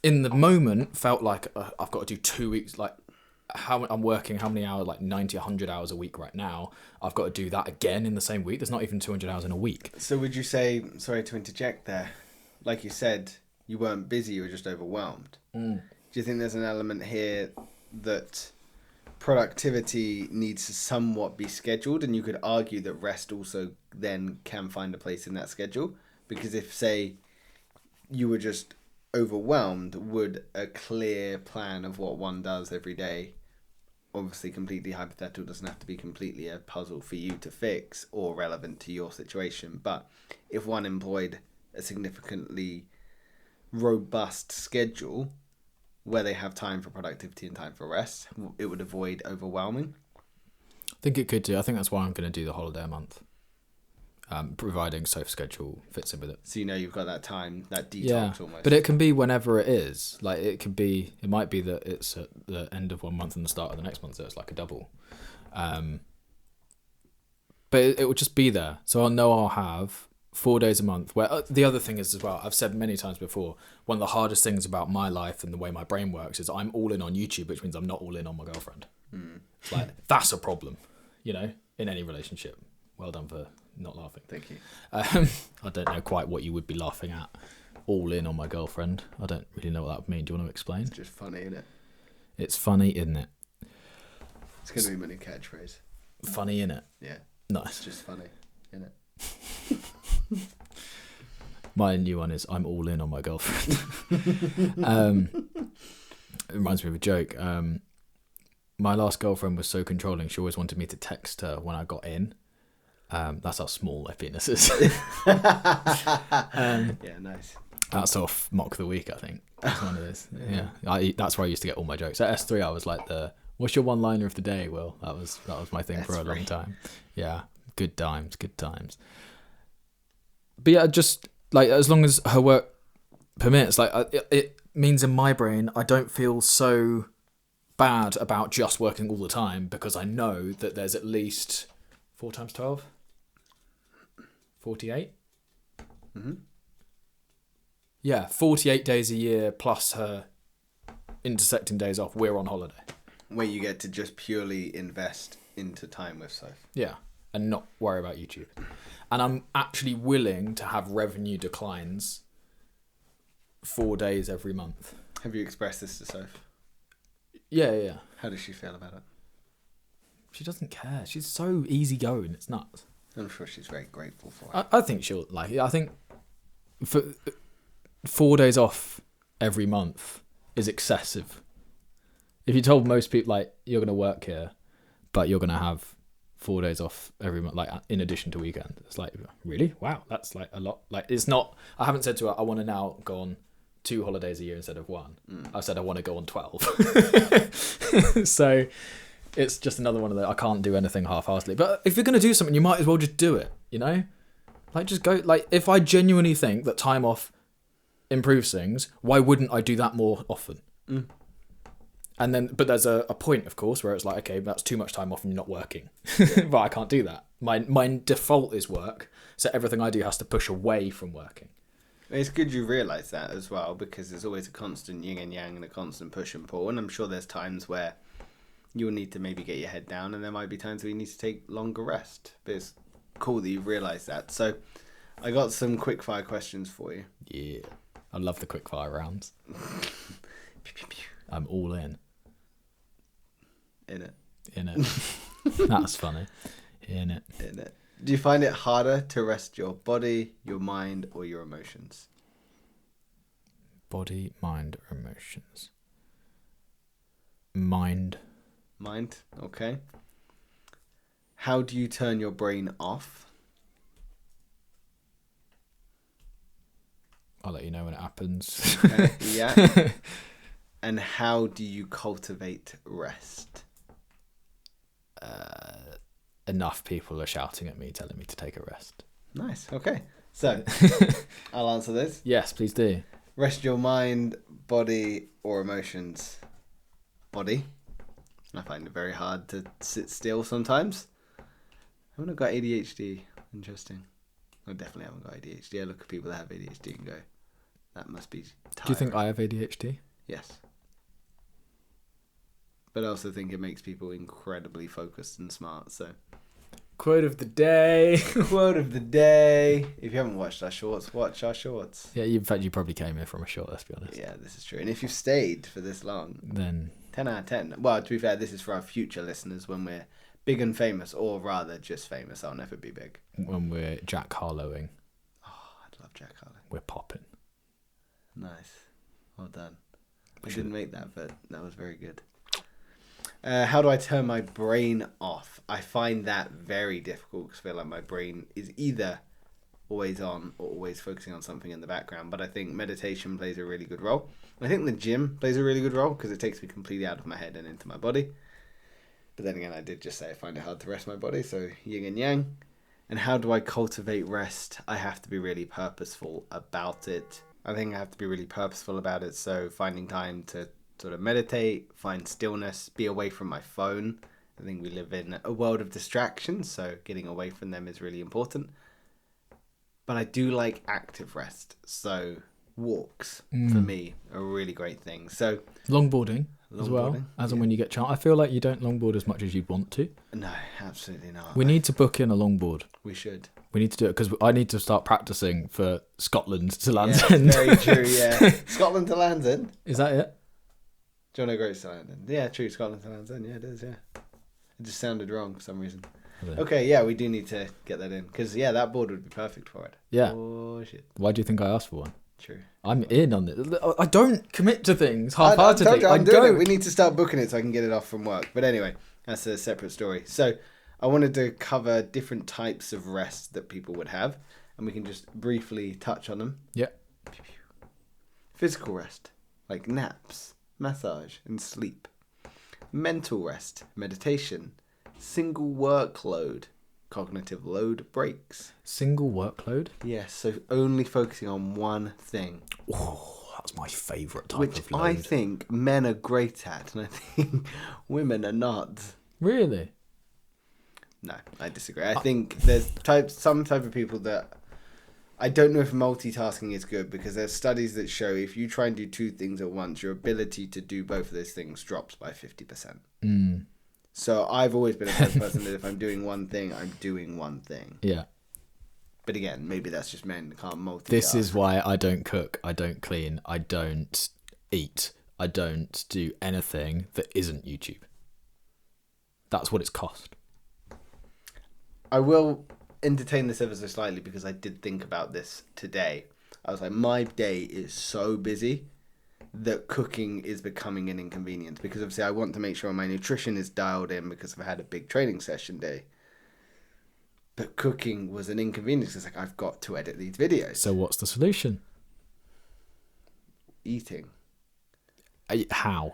in the moment felt like I've got to do 2 weeks, like how I'm working, how many hours, like 90, 100 hours a week right now. I've got to do that again in the same week. There's not even 200 hours in a week. So would you say, sorry to interject there, like you said, you weren't busy, you were just overwhelmed. Do you think there's an element here that productivity needs to somewhat be scheduled, and you could argue that rest also then can find a place in that schedule? Because if, say, you were just overwhelmed, would a clear plan of what one does every day, obviously completely hypothetical, doesn't have to be completely a puzzle for you to fix or relevant to your situation, but if one employed a significantly robust schedule where they have time for productivity and time for rest, it would avoid overwhelming. I think it could do. I think that's why I'm going to do the holiday a month. Providing Soph's schedule fits in with it. So you've got that time, that detox almost. But it can be whenever it is. Like it might be that it's at the end of one month and the start of the next month, so it's like a double. But it will just be there. So I'll know I'll have 4 days a month. Where the other thing is as well, I've said many times before, one of the hardest things about my life and the way my brain works is I'm all in on YouTube, which means I'm not all in on my girlfriend. It's like, that's a problem, in any relationship. Well done for not laughing. Thank you. I don't know quite what you would be laughing at. All in on my girlfriend. I don't really know what that would mean. Do you want to explain? It's just funny, isn't it? It's funny, isn't it? It's going to be my new catchphrase. Funny, innit? Yeah. Nice. It's just funny, isn't it? My new one is I'm all in on my girlfriend. It reminds me of a joke. My last girlfriend was so controlling. She always wanted me to text her when I got in. That's how small my penis is. Yeah, nice. That's off Mock the Week, I think. That's one of those. Yeah, that's where I used to get all my jokes. At S3, I was like what's your one-liner of the day, Will? That was my thing for a long time. Yeah, good times. But yeah, just like as long as her work permits, like it means in my brain I don't feel so bad about just working all the time because I know that there's at least 4 times 12, 48. Yeah, 48 days a year plus her intersecting days off. We're on holiday. Where you get to just purely invest into time with Soph. Yeah, and not worry about YouTube. And I'm actually willing to have revenue declines 4 days every month. Have you expressed this to Soph? Yeah. How does she feel about it? She doesn't care. She's so easygoing. It's nuts. I'm sure she's very grateful for it. I think she'll like it. I think for 4 days off every month is excessive. If you told most people, like, you're going to work here, but you're going to have 4 days off every month, like, in addition to weekend, it's like, really? Wow, that's, like, a lot. Like, it's not... I haven't said to her, I want to now go on 2 holidays a year instead of 1. I've said I want to go on 12. So it's just another one of the... I can't do anything half-heartedly. But if you're going to do something, you might as well just do it, Like, just go... Like, if I genuinely think that time off improves things, why wouldn't I do that more often? And then, but there's a point, of course, where it's like, okay, that's too much time off and you're not working. But I can't do that. My default is work, so everything I do has to push away from working. It's good you realise that as well, because there's always a constant yin and yang and a constant push and pull. And I'm sure there's times where you'll need to maybe get your head down, and there might be times where you need to take longer rest. But it's cool that you've realised that. So I got some quick fire questions for you. Yeah. I love the quick fire rounds. I'm all in. In it. That's funny. In it. Do you find it harder to rest your body, your mind, or your emotions? Body, mind, or emotions? Mind. Mind, okay. How do you turn your brain off? I'll let you know when it happens. Okay, yeah. And how do you cultivate rest? Enough people are shouting at me, telling me to take a rest. Nice, okay. So, I'll answer this. Yes, please do. Rest your mind, body, or emotions? Body. I find it very hard to sit still sometimes. I haven't got ADHD. Interesting. I definitely haven't got ADHD. I look at people that have ADHD and go, that must be tiring. Do you think I have ADHD? Yes. But I also think it makes people incredibly focused and smart, so... Quote of the day. Quote of the day. If you haven't watched our shorts, watch our shorts. Yeah, in fact, you probably came here from a short, let's be honest. Yeah, this is true. And if you've stayed for this long... Then... 10 out of 10. Well, to be fair, this is for our future listeners when we're big and famous, or rather just famous. I'll never be big. When we're Jack Harlowing. Oh, I'd love Jack Harlow. We're popping. Nice. Well done. I didn't make that, but that was very good. How do I turn my brain off? I find that very difficult because I feel like my brain is either always on or always focusing on something in the background. But I think meditation plays a really good role. I think the gym plays a really good role because it takes me completely out of my head and into my body. But then again, I did just say I find it hard to rest my body, so yin and yang. And how do I cultivate rest? I have to be really purposeful about it. I think I have to be really purposeful about it. So finding time to sort of meditate, find stillness, be away from my phone. I think we live in a world of distractions, so getting away from them is really important. But I do like active rest. So walks, for me, are a really great thing. So longboarding as well, as and when you get chance. I feel like you don't longboard as much as you'd want to. No, absolutely not. We need to book in a longboard. We should. We need to do it because I need to start practicing for Scotland to Land's Yeah, End. very true, yeah. Scotland to Land's End? Is that it? John O'Groats to Land's End. Yeah, true, Scotland to Land's End. Yeah, it is, yeah. It just sounded wrong for some reason. Okay, yeah, we do need to get that in. Because, yeah, that board would be perfect for it. Yeah. Oh, shit. Why do you think I asked for one? True. I'm in on it. I don't commit to things half-heartedly. I'm doing it. We need to start booking it so I can get it off from work. But anyway, that's a separate story. So I wanted to cover different types of rest that people would have. And we can just briefly touch on them. Yeah. Physical rest, like naps, massage, and sleep. Mental rest, meditation. Single workload, cognitive load breaks. Single workload? Yes, so only focusing on one thing. Oh, that's my favourite type Which of load. I think men are great at, and I think women are not. Really? No, I disagree. I think there's some type of people that... I don't know if multitasking is good because there's studies that show if you try and do two things at once, your ability to do both of those things drops by 50%. So I've always been a type of person that if I'm doing one thing, I'm doing one thing. Yeah. But again, maybe that's just men can't multitask. This is why I don't cook, I don't clean, I don't eat, I don't do anything that isn't YouTube. That's what it's cost. I will entertain this ever so slightly because I did think about this today. I was like, my day is so busy that cooking is becoming an inconvenience because obviously I want to make sure my nutrition is dialed in because I've had a big training session day. But cooking was an inconvenience. It's like, I've got to edit these videos. So what's the solution? Eating. How?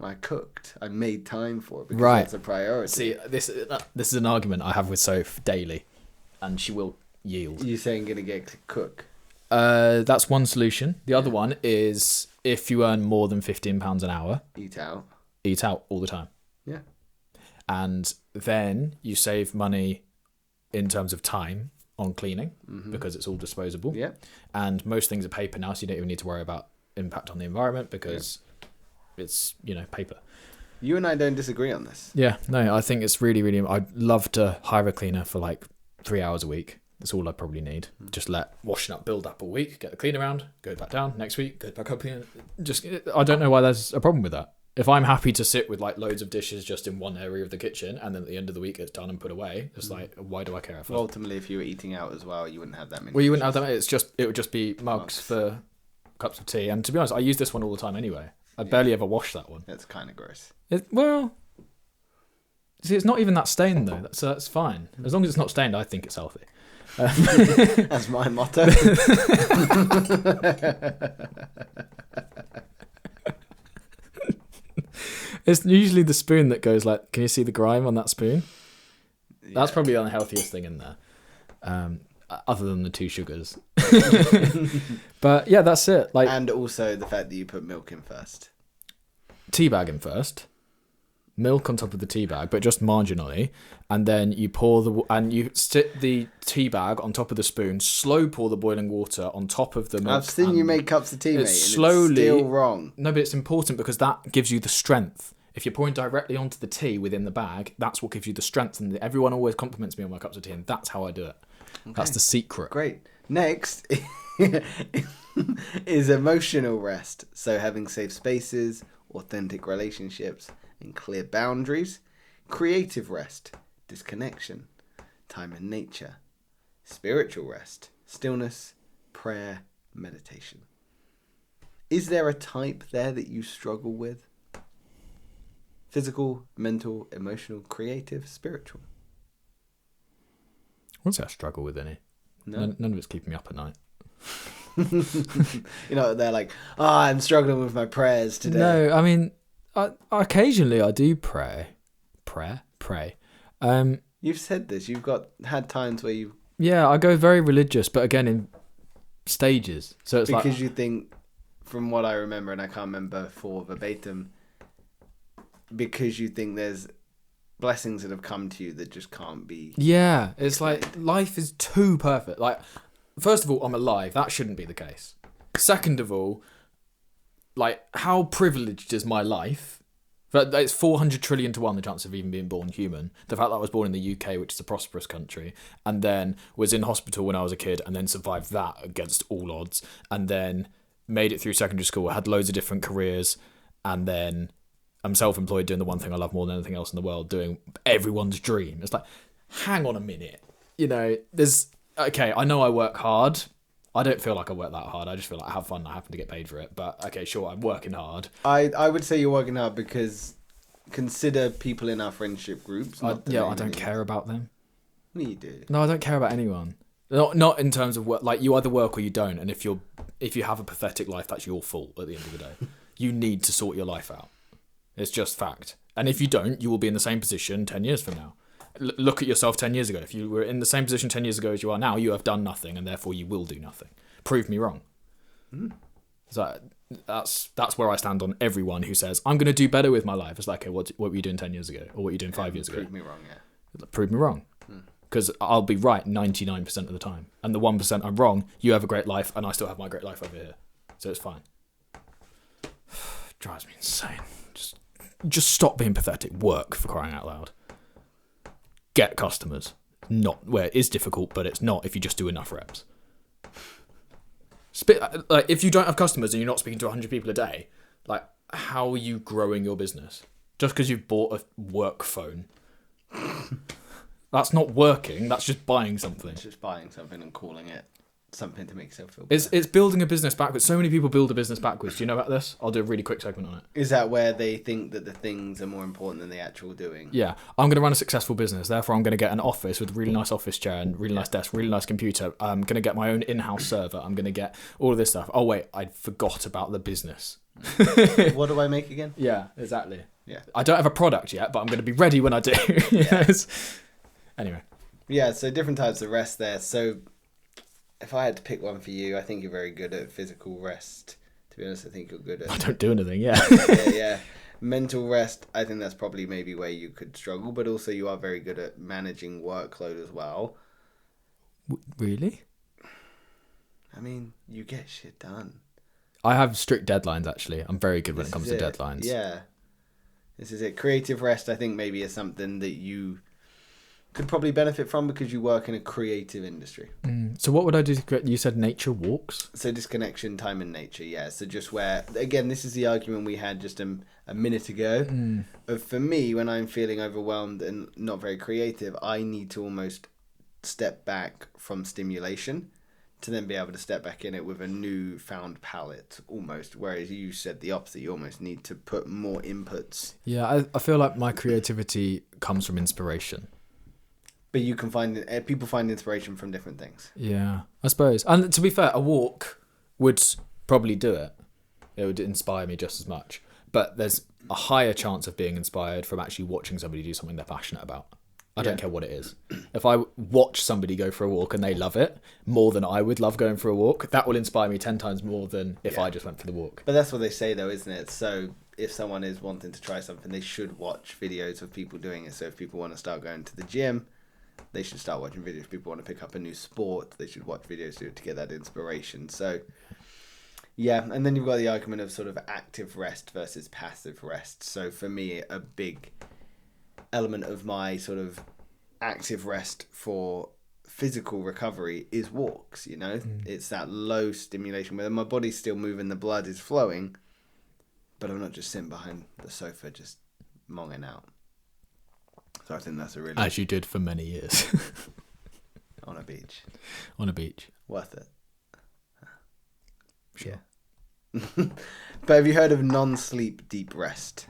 I cooked. I made time for it because right. That's a priority. See, this is an argument I have with Soph daily, and she will yield. You're saying gonna get to cook? That's one solution. The other one is if you earn more than £15 an hour, eat out all the time. Yeah. And then you save money in terms of time on cleaning because it's all disposable. Yeah. And most things are paper now, so you don't even need to worry about impact on the environment because it's, paper. You and I don't disagree on this. Yeah, no, I think it's really, really... I'd love to hire a cleaner for like 3 hours a week. That's all I probably need. Just let washing up build up a week, get the clean around, go back down next week, go back up again. I don't know why there's a problem with that. If I'm happy to sit with like loads of dishes just in one area of the kitchen and then at the end of the week it's done and put away, it's like, why do I care? Well, ultimately, if you were eating out as well, you wouldn't have that many. Well, you wouldn't have that many. It would just be mugs for cups of tea. And to be honest, I use this one all the time anyway. I barely ever wash that one. That's kind of gross. See, it's not even that stained though. That's fine. As long as it's not stained, I think it's healthy. That's my motto. It's usually the spoon that goes like, can you see the grime on that spoon? Yeah. That's probably the unhealthiest thing in there. Other than the 2 sugars. But yeah, that's it. And also the fact that you put milk in first. Tea bag in first. Milk on top of the tea bag, but just marginally, and then you you sit the tea bag on top of the spoon, slow pour the boiling water on top of the milk. I've seen you make cups of tea, mate, and slowly, it's still wrong. No, but it's important because that gives you the strength. If you're pouring directly onto the tea within the bag, that's what gives you the strength. And everyone always compliments me on my cups of tea, and that's how I do it. Okay. That's the secret. Great. Next is emotional rest. So having safe spaces, authentic relationships, and clear boundaries. Creative rest, disconnection, time in nature. Spiritual rest, stillness, prayer, meditation. Is there a type there that you struggle with? Physical, mental, emotional, creative, spiritual? I wouldn't say I struggle with any. No. None of it's keeping me up at night. You know, they're like, I'm struggling with my prayers today. No, I mean, occasionally I do pray. Pray. You've said this. You've had times where you... Yeah, I go very religious, but again in stages. So it's because you think, from what I remember, and I can't remember for verbatim, because you think there's blessings that have come to you that just can't be... Yeah, it's like life is too perfect. Like, first of all, I'm alive. That shouldn't be the case. Second of all, like, how privileged is my life? But it's 400 trillion to 1 the chance of even being born human. The fact that I was born in the UK, which is a prosperous country, and then was in hospital when I was a kid, and then survived that against all odds, and then made it through secondary school, had loads of different careers, and then I'm self-employed doing the one thing I love more than anything else in the world, doing everyone's dream. It's like, hang on a minute. You know, okay, I know I work hard. I don't feel like I work that hard. I just feel like I have fun. I happen to get paid for it. But okay, sure, I'm working hard. I would say you're working hard because consider people in our friendship groups. I don't care about them. You do. No, I don't care about anyone. Not in terms of work. Like, you either work or you don't. And if you have a pathetic life, that's your fault at the end of the day. You need to sort your life out. It's just fact. And if you don't, you will be in the same position 10 years from now. Look at yourself 10 years ago. If you were in the same position 10 years ago as you are now, you have done nothing, and therefore you will do nothing. Prove me wrong. So that's where I stand on everyone who says, I'm going to do better with my life. It's like, okay, what were you doing 10 years ago? Or what were you doing 5 years ago? Prove me wrong, yeah. Prove me wrong. Because I'll be right 99% of the time. And the 1% I'm wrong, you have a great life, and I still have my great life over here. So it's fine. Drives me insane. Just stop being pathetic. Work, for crying out loud. Get customers. Not where it is difficult, but it's not if you just do enough reps. Like, if you don't have customers and you're not speaking to 100 people a day, like, how are you growing your business? Just because you've bought a work phone. That's not working. That's just buying something. It's just buying something and calling it something to make yourself feel better. It's building a business backwards. So many people build a business backwards. Do you know about this? I'll do a really quick segment on it. Is that where they think that the things are more important than the actual doing? Yeah. I'm going to run a successful business. Therefore, I'm going to get an office with a really nice office chair and really nice desk, really nice computer. I'm going to get my own in-house server. I'm going to get all of this stuff. Oh, wait, I forgot about the business. What do I make again? Yeah, exactly. Yeah. I don't have a product yet, but I'm going to be ready when I do. Yes. Anyway. Yeah, so different types of rest there. So if I had to pick one for you, I think you're very good at physical rest. To be honest, I think you're good at... I don't do anything, yeah. yeah. Mental rest, I think that's probably maybe where you could struggle, but also you are very good at managing workload as well. Really? I mean, you get shit done. I have strict deadlines, actually. I'm very good when it comes to deadlines. Yeah. This is it. Creative rest, I think, maybe is something that you could probably benefit from because you work in a creative industry. So what would I do? You said nature walks? So disconnection, time in nature, yeah. So just where, again, this is the argument we had just a minute ago. For me, when I'm feeling overwhelmed and not very creative, I need to almost step back from stimulation to then be able to step back in it with a newfound palette, almost. Whereas you said the opposite, you almost need to put more inputs. Yeah, I feel like my creativity comes from inspiration. But you can people find inspiration from different things. Yeah, I suppose. And to be fair, a walk would probably do it. It would inspire me just as much. But there's a higher chance of being inspired from actually watching somebody do something they're passionate about. I don't care what it is. If I watch somebody go for a walk and they love it more than I would love going for a walk, that will inspire me 10 times more than if I just went for the walk. But that's what they say though, isn't it? So if someone is wanting to try something, they should watch videos of people doing it. So if people want to start going to the gym, they should start watching videos. If people want to pick up a new sport, they should watch videos to get that inspiration. So, yeah. And then you've got the argument of sort of active rest versus passive rest. So for me, a big element of my sort of active rest for physical recovery is walks, you know? It's that low stimulation where my body's still moving, the blood is flowing, but I'm not just sitting behind the sofa just monging out. So I think that's a really... As you did for many years. On a beach. On a beach. Worth it. Sure. Yeah. But have you heard of non-sleep deep rest?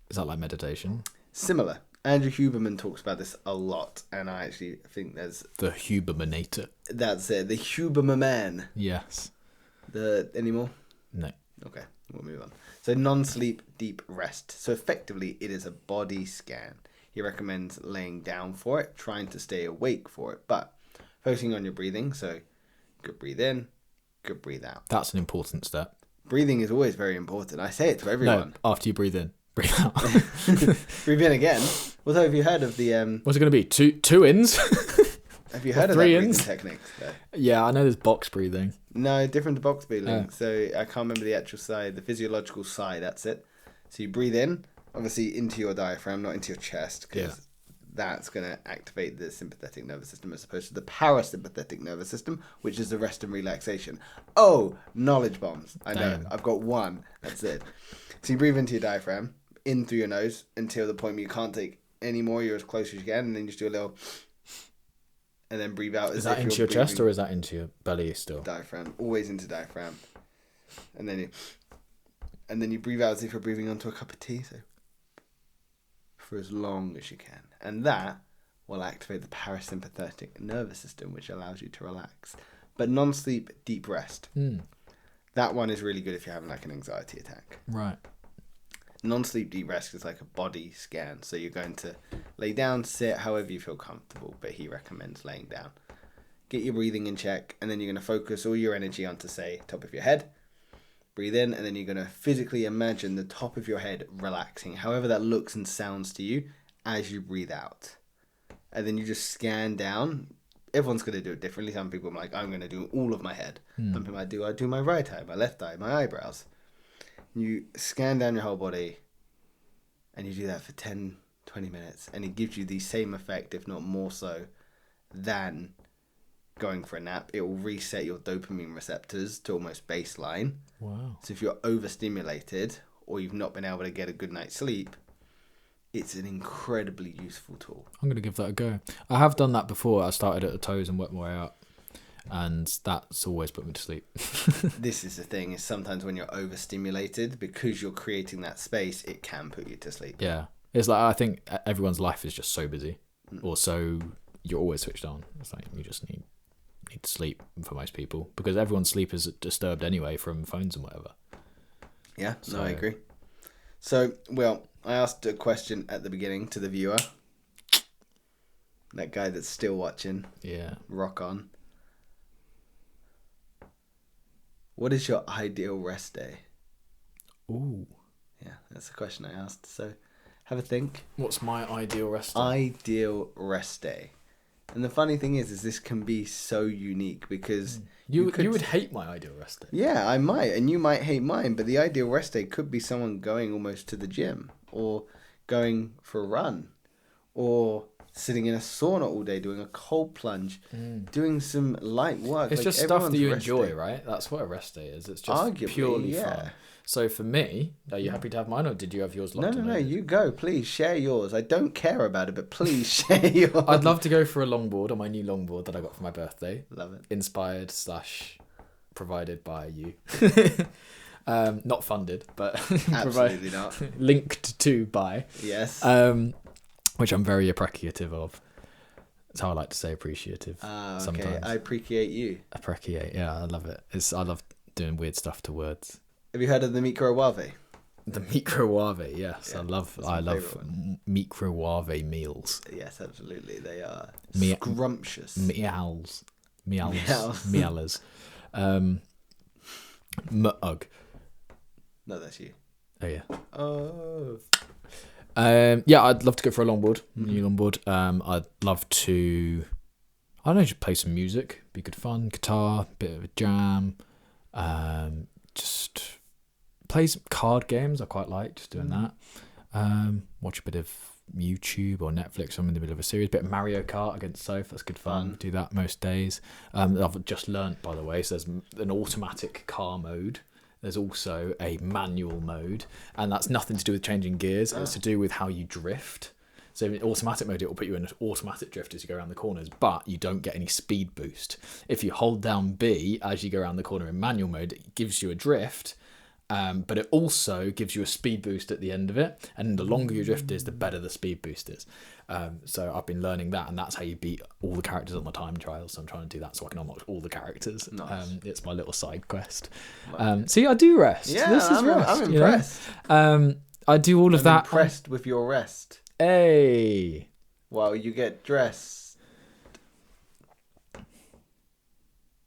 Is that like meditation? Similar. Andrew Huberman talks about this a lot, and I actually think there's... The Hubermanator. That's it. The Huberman man. Yes. Any more? No. Okay, we'll move on. So non-sleep deep rest. So effectively, it is a body scan. He recommends laying down for it, trying to stay awake for it, but focusing on your breathing. So good breathe in, good breathe out. That's an important step. Breathing is always very important. I say it to everyone. No, after you breathe in, breathe out. Breathe in again. Although, have you heard of the... What's it going to be? Two ins? Have you heard of that three breathing ins? technique? Though? Yeah, I know there's box breathing. No, different to box breathing. Oh. So I can't remember the actual side, the physiological side, that's it. So you breathe in, obviously into your diaphragm, not into your chest, because that's going to activate the sympathetic nervous system as opposed to the parasympathetic nervous system, which is the rest and relaxation. Oh, knowledge bombs. I know. Damn. I've got one. That's it. So you breathe into your diaphragm, in through your nose, until the point where you can't take any more. You're as close as you can, and then you just do a little... And then breathe out. Is that into your chest or is that into your belly still? Diaphragm. Always into diaphragm. And then you breathe out as if you're breathing onto a cup of tea. So for as long as you can. And that will activate the parasympathetic nervous system, which allows you to relax. But non-sleep deep rest. That one is really good if you're having like an anxiety attack. Right. Non-sleep deep rest is like a body scan. So you're going to lay down, sit, however you feel comfortable. But he recommends laying down. Get your breathing in check. And then you're going to focus all your energy onto, say, top of your head. Breathe in. And then you're going to physically imagine the top of your head relaxing. However that looks and sounds to you as you breathe out. And then you just scan down. Everyone's going to do it differently. Some people are like, I'm going to do all of my head. Some people I do my right eye, my left eye, my eyebrows. You scan down your whole body and you do that for 10, 20 minutes and it gives you the same effect, if not more so, than going for a nap. It will reset your dopamine receptors to almost baseline. Wow. So if you're overstimulated or you've not been able to get a good night's sleep, it's an incredibly useful tool. I'm going to give that a go. I have done that before. I started at the toes and worked my way up. And that's always put me to sleep. This is the thing, is sometimes when you're overstimulated, because you're creating that space, it can put you to sleep. Yeah. It's like, I think everyone's life is just so busy. Or so you're always switched on. It's like you just need to sleep for most people. Because everyone's sleep is disturbed anyway from phones and whatever. Yeah, no, I agree. So, well, I asked a question at the beginning to the viewer. That guy that's still watching. Yeah. Rock on. What is your ideal rest day? Ooh. Yeah, that's the question I asked. So have a think. What's my ideal rest day? Ideal rest day. And the funny thing is this can be so unique because... You would hate my ideal rest day. Yeah, I might. And you might hate mine. But the ideal rest day could be someone going almost to the gym. Or going for a run. Or sitting in a sauna all day, doing a cold plunge, doing some light work. It's like just stuff that you rest enjoy, day. right? That's what a rest day is. It's just Arguably, purely yeah. fun. So for me, are you happy to have mine or did you have yours locked in? No, you go. Please share yours. I don't care about it, but please share yours. I'd love to go for a longboard on my new longboard that I got for my birthday. Love it. Inspired / provided by you. Not funded, but Absolutely not. Linked to by. Yes. Which I'm very appreciative of. That's how I like to say appreciative. Okay. Sometimes. I appreciate you. Appreciate, yeah, I love it. I love doing weird stuff to words. Have you heard of the microwave? The microwave, yes, Yeah, I love microwave meals. Yes, absolutely. They are Me- scrumptious. Meows. Meows. Meowlers. Mug. No, that's you. Oh yeah. Oh. Yeah, I'd love to go for a longboard, new longboard. I'd love to, I don't know, just play some music. Be good fun. Guitar, bit of a jam. Just play some card games. I quite like just doing that. Watch a bit of YouTube or Netflix. I'm in the middle of a series. Bit of Mario Kart against Soph. That's good fun. Do that most days. I've just learnt, by the way. So there's an automatic car mode. There's also a manual mode, and that's nothing to do with changing gears. It's to do with how you drift. So in automatic mode, it will put you in an automatic drift as you go around the corners, but you don't get any speed boost. If you hold down B as you go around the corner in manual mode, it gives you a drift, but it also gives you a speed boost at the end of it. And the longer your drift is, the better the speed boost is. So I've been learning that, and that's how you beat all the characters on the time trials. So I'm trying to do that so I can unlock all the characters. Nice. It's my little side quest. See, I do rest. Yeah, this is rest. I'm impressed. I do all of that. Impressed with your rest. Hey. While you get dressed.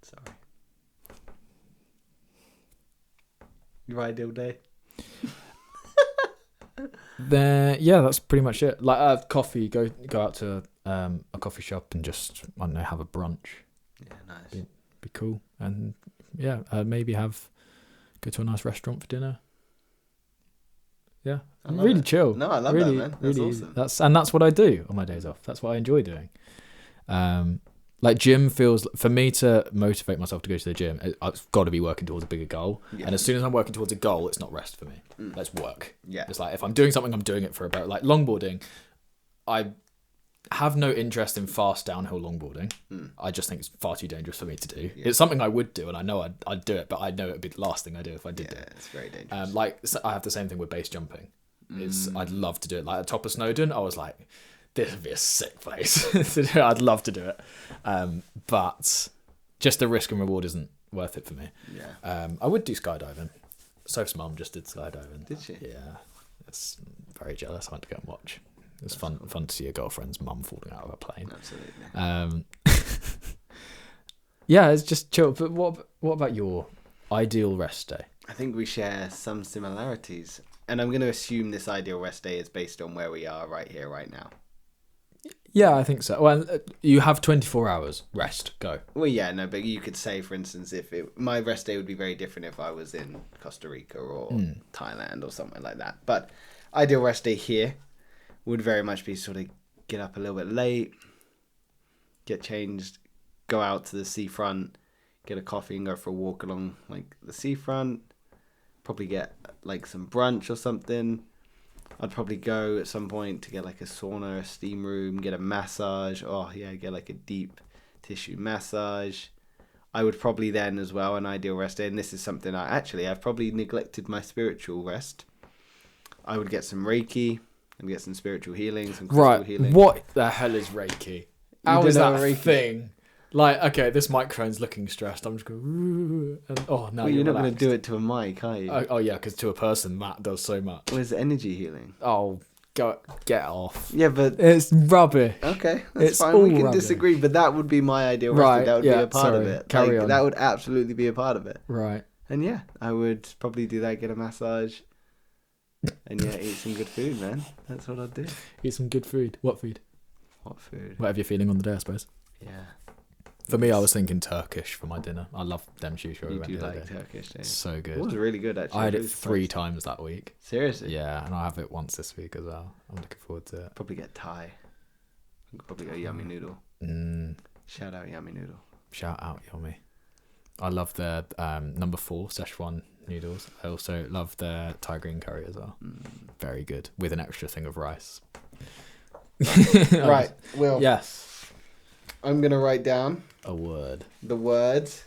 Sorry. Your ideal day. Yeah, that's pretty much it. Like coffee, go out to a coffee shop and just, I don't know, have a brunch. Yeah, nice. Be cool. And yeah, maybe go to a nice restaurant for dinner. Yeah, really chill. No, I love really, that, man. That's really, awesome. That's what I do on my days off. That's what I enjoy doing. Like gym feels, for me to motivate myself to go to the gym, I've got to be working towards a bigger goal. Yeah. And as soon as I'm working towards a goal, it's not rest for me. Let's work. Yeah. It's like if I'm doing something, I'm doing it for about, like longboarding. I have no interest in fast downhill longboarding. I just think it's far too dangerous for me to do. Yeah. It's something I would do, and I know I'd do it, but I know it'd be the last thing I do if I did it. Yeah, it's very dangerous. Like I have the same thing with base jumping. I'd love to do it. Like at top of Snowdon, I was like, this would be a sick place to do it. I'd love to do it. But just the risk and reward isn't worth it for me. Yeah. I would do skydiving. Soph's mum just did skydiving. Did she? Yeah. It's very jealous. I went to go and watch. It was fun to see your girlfriend's mum falling out of a plane. Absolutely. Yeah, it's just chill. But what about your ideal rest day? I think we share some similarities. And I'm going to assume this ideal rest day is based on where we are right here, right now. Yeah, I think so. Well, you have 24 hours. Rest. Go. Well, yeah, no, but you could say, for instance, my rest day would be very different if I was in Costa Rica or Thailand or somewhere like that. But ideal rest day here would very much be sort of get up a little bit late, get changed, go out to the seafront, get a coffee and go for a walk along like the seafront, probably get like some brunch or something. I'd probably go at some point to get like a sauna, a steam room, get a massage. Oh yeah, get like a deep tissue massage. I would probably then as well, an ideal rest day, and this is something I've probably neglected my spiritual rest. I would get some Reiki and get some spiritual healing, some crystal healing. What the hell is Reiki? How is that Reiki thing? Like, okay, this microphone's looking stressed. I'm just going, and, oh, no. Well, you're not going to do it to a mic, are you? Oh yeah, because to a person, that does so much. Well, it's energy healing. Oh, get off. Yeah, but... It's rubbish. Okay, that's fine. We can disagree, but that would be my ideal rest. That would be a part of it. Carry on. That would absolutely be a part of it. Right. And yeah, I would probably do that, get a massage, and yeah, eat some good food, man. That's what I'd do. Eat some good food. What food? What food? Whatever you're feeling on the day, I suppose. Yeah. For me, I was thinking Turkish for my dinner. I love them sushi. You do like Turkish, don't you? It's so good. It was really good, actually. I had it 3 times that week. Seriously? Yeah, and I have it once this week as well. I'm looking forward to it. Probably get Thai. Probably go Yummy Noodle. Shout out Yummy Noodle. Shout out Yummy. I love their number 4 Szechuan noodles. I also love their Thai green curry as well. Very good. With an extra thing of rice. Right. Well. Yes. I'm going to write down a word. The words.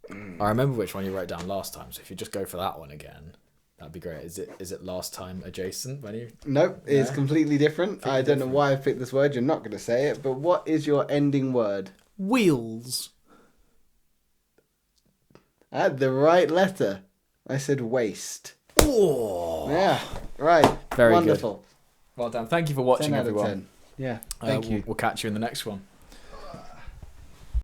I remember which one you wrote down last time, so if you just go for that one again, that'd be great. Is it last time adjacent when you... Nope, it's completely different. I don't know why I picked this word. You're not going to say it, but what is your ending word? Wheels. I had the right letter. I said waste. Oh. Yeah, right. Very wonderful. Good. Well done. Thank you for watching, 10 out of everyone. 10. Yeah, thank you. We'll catch you in the next one.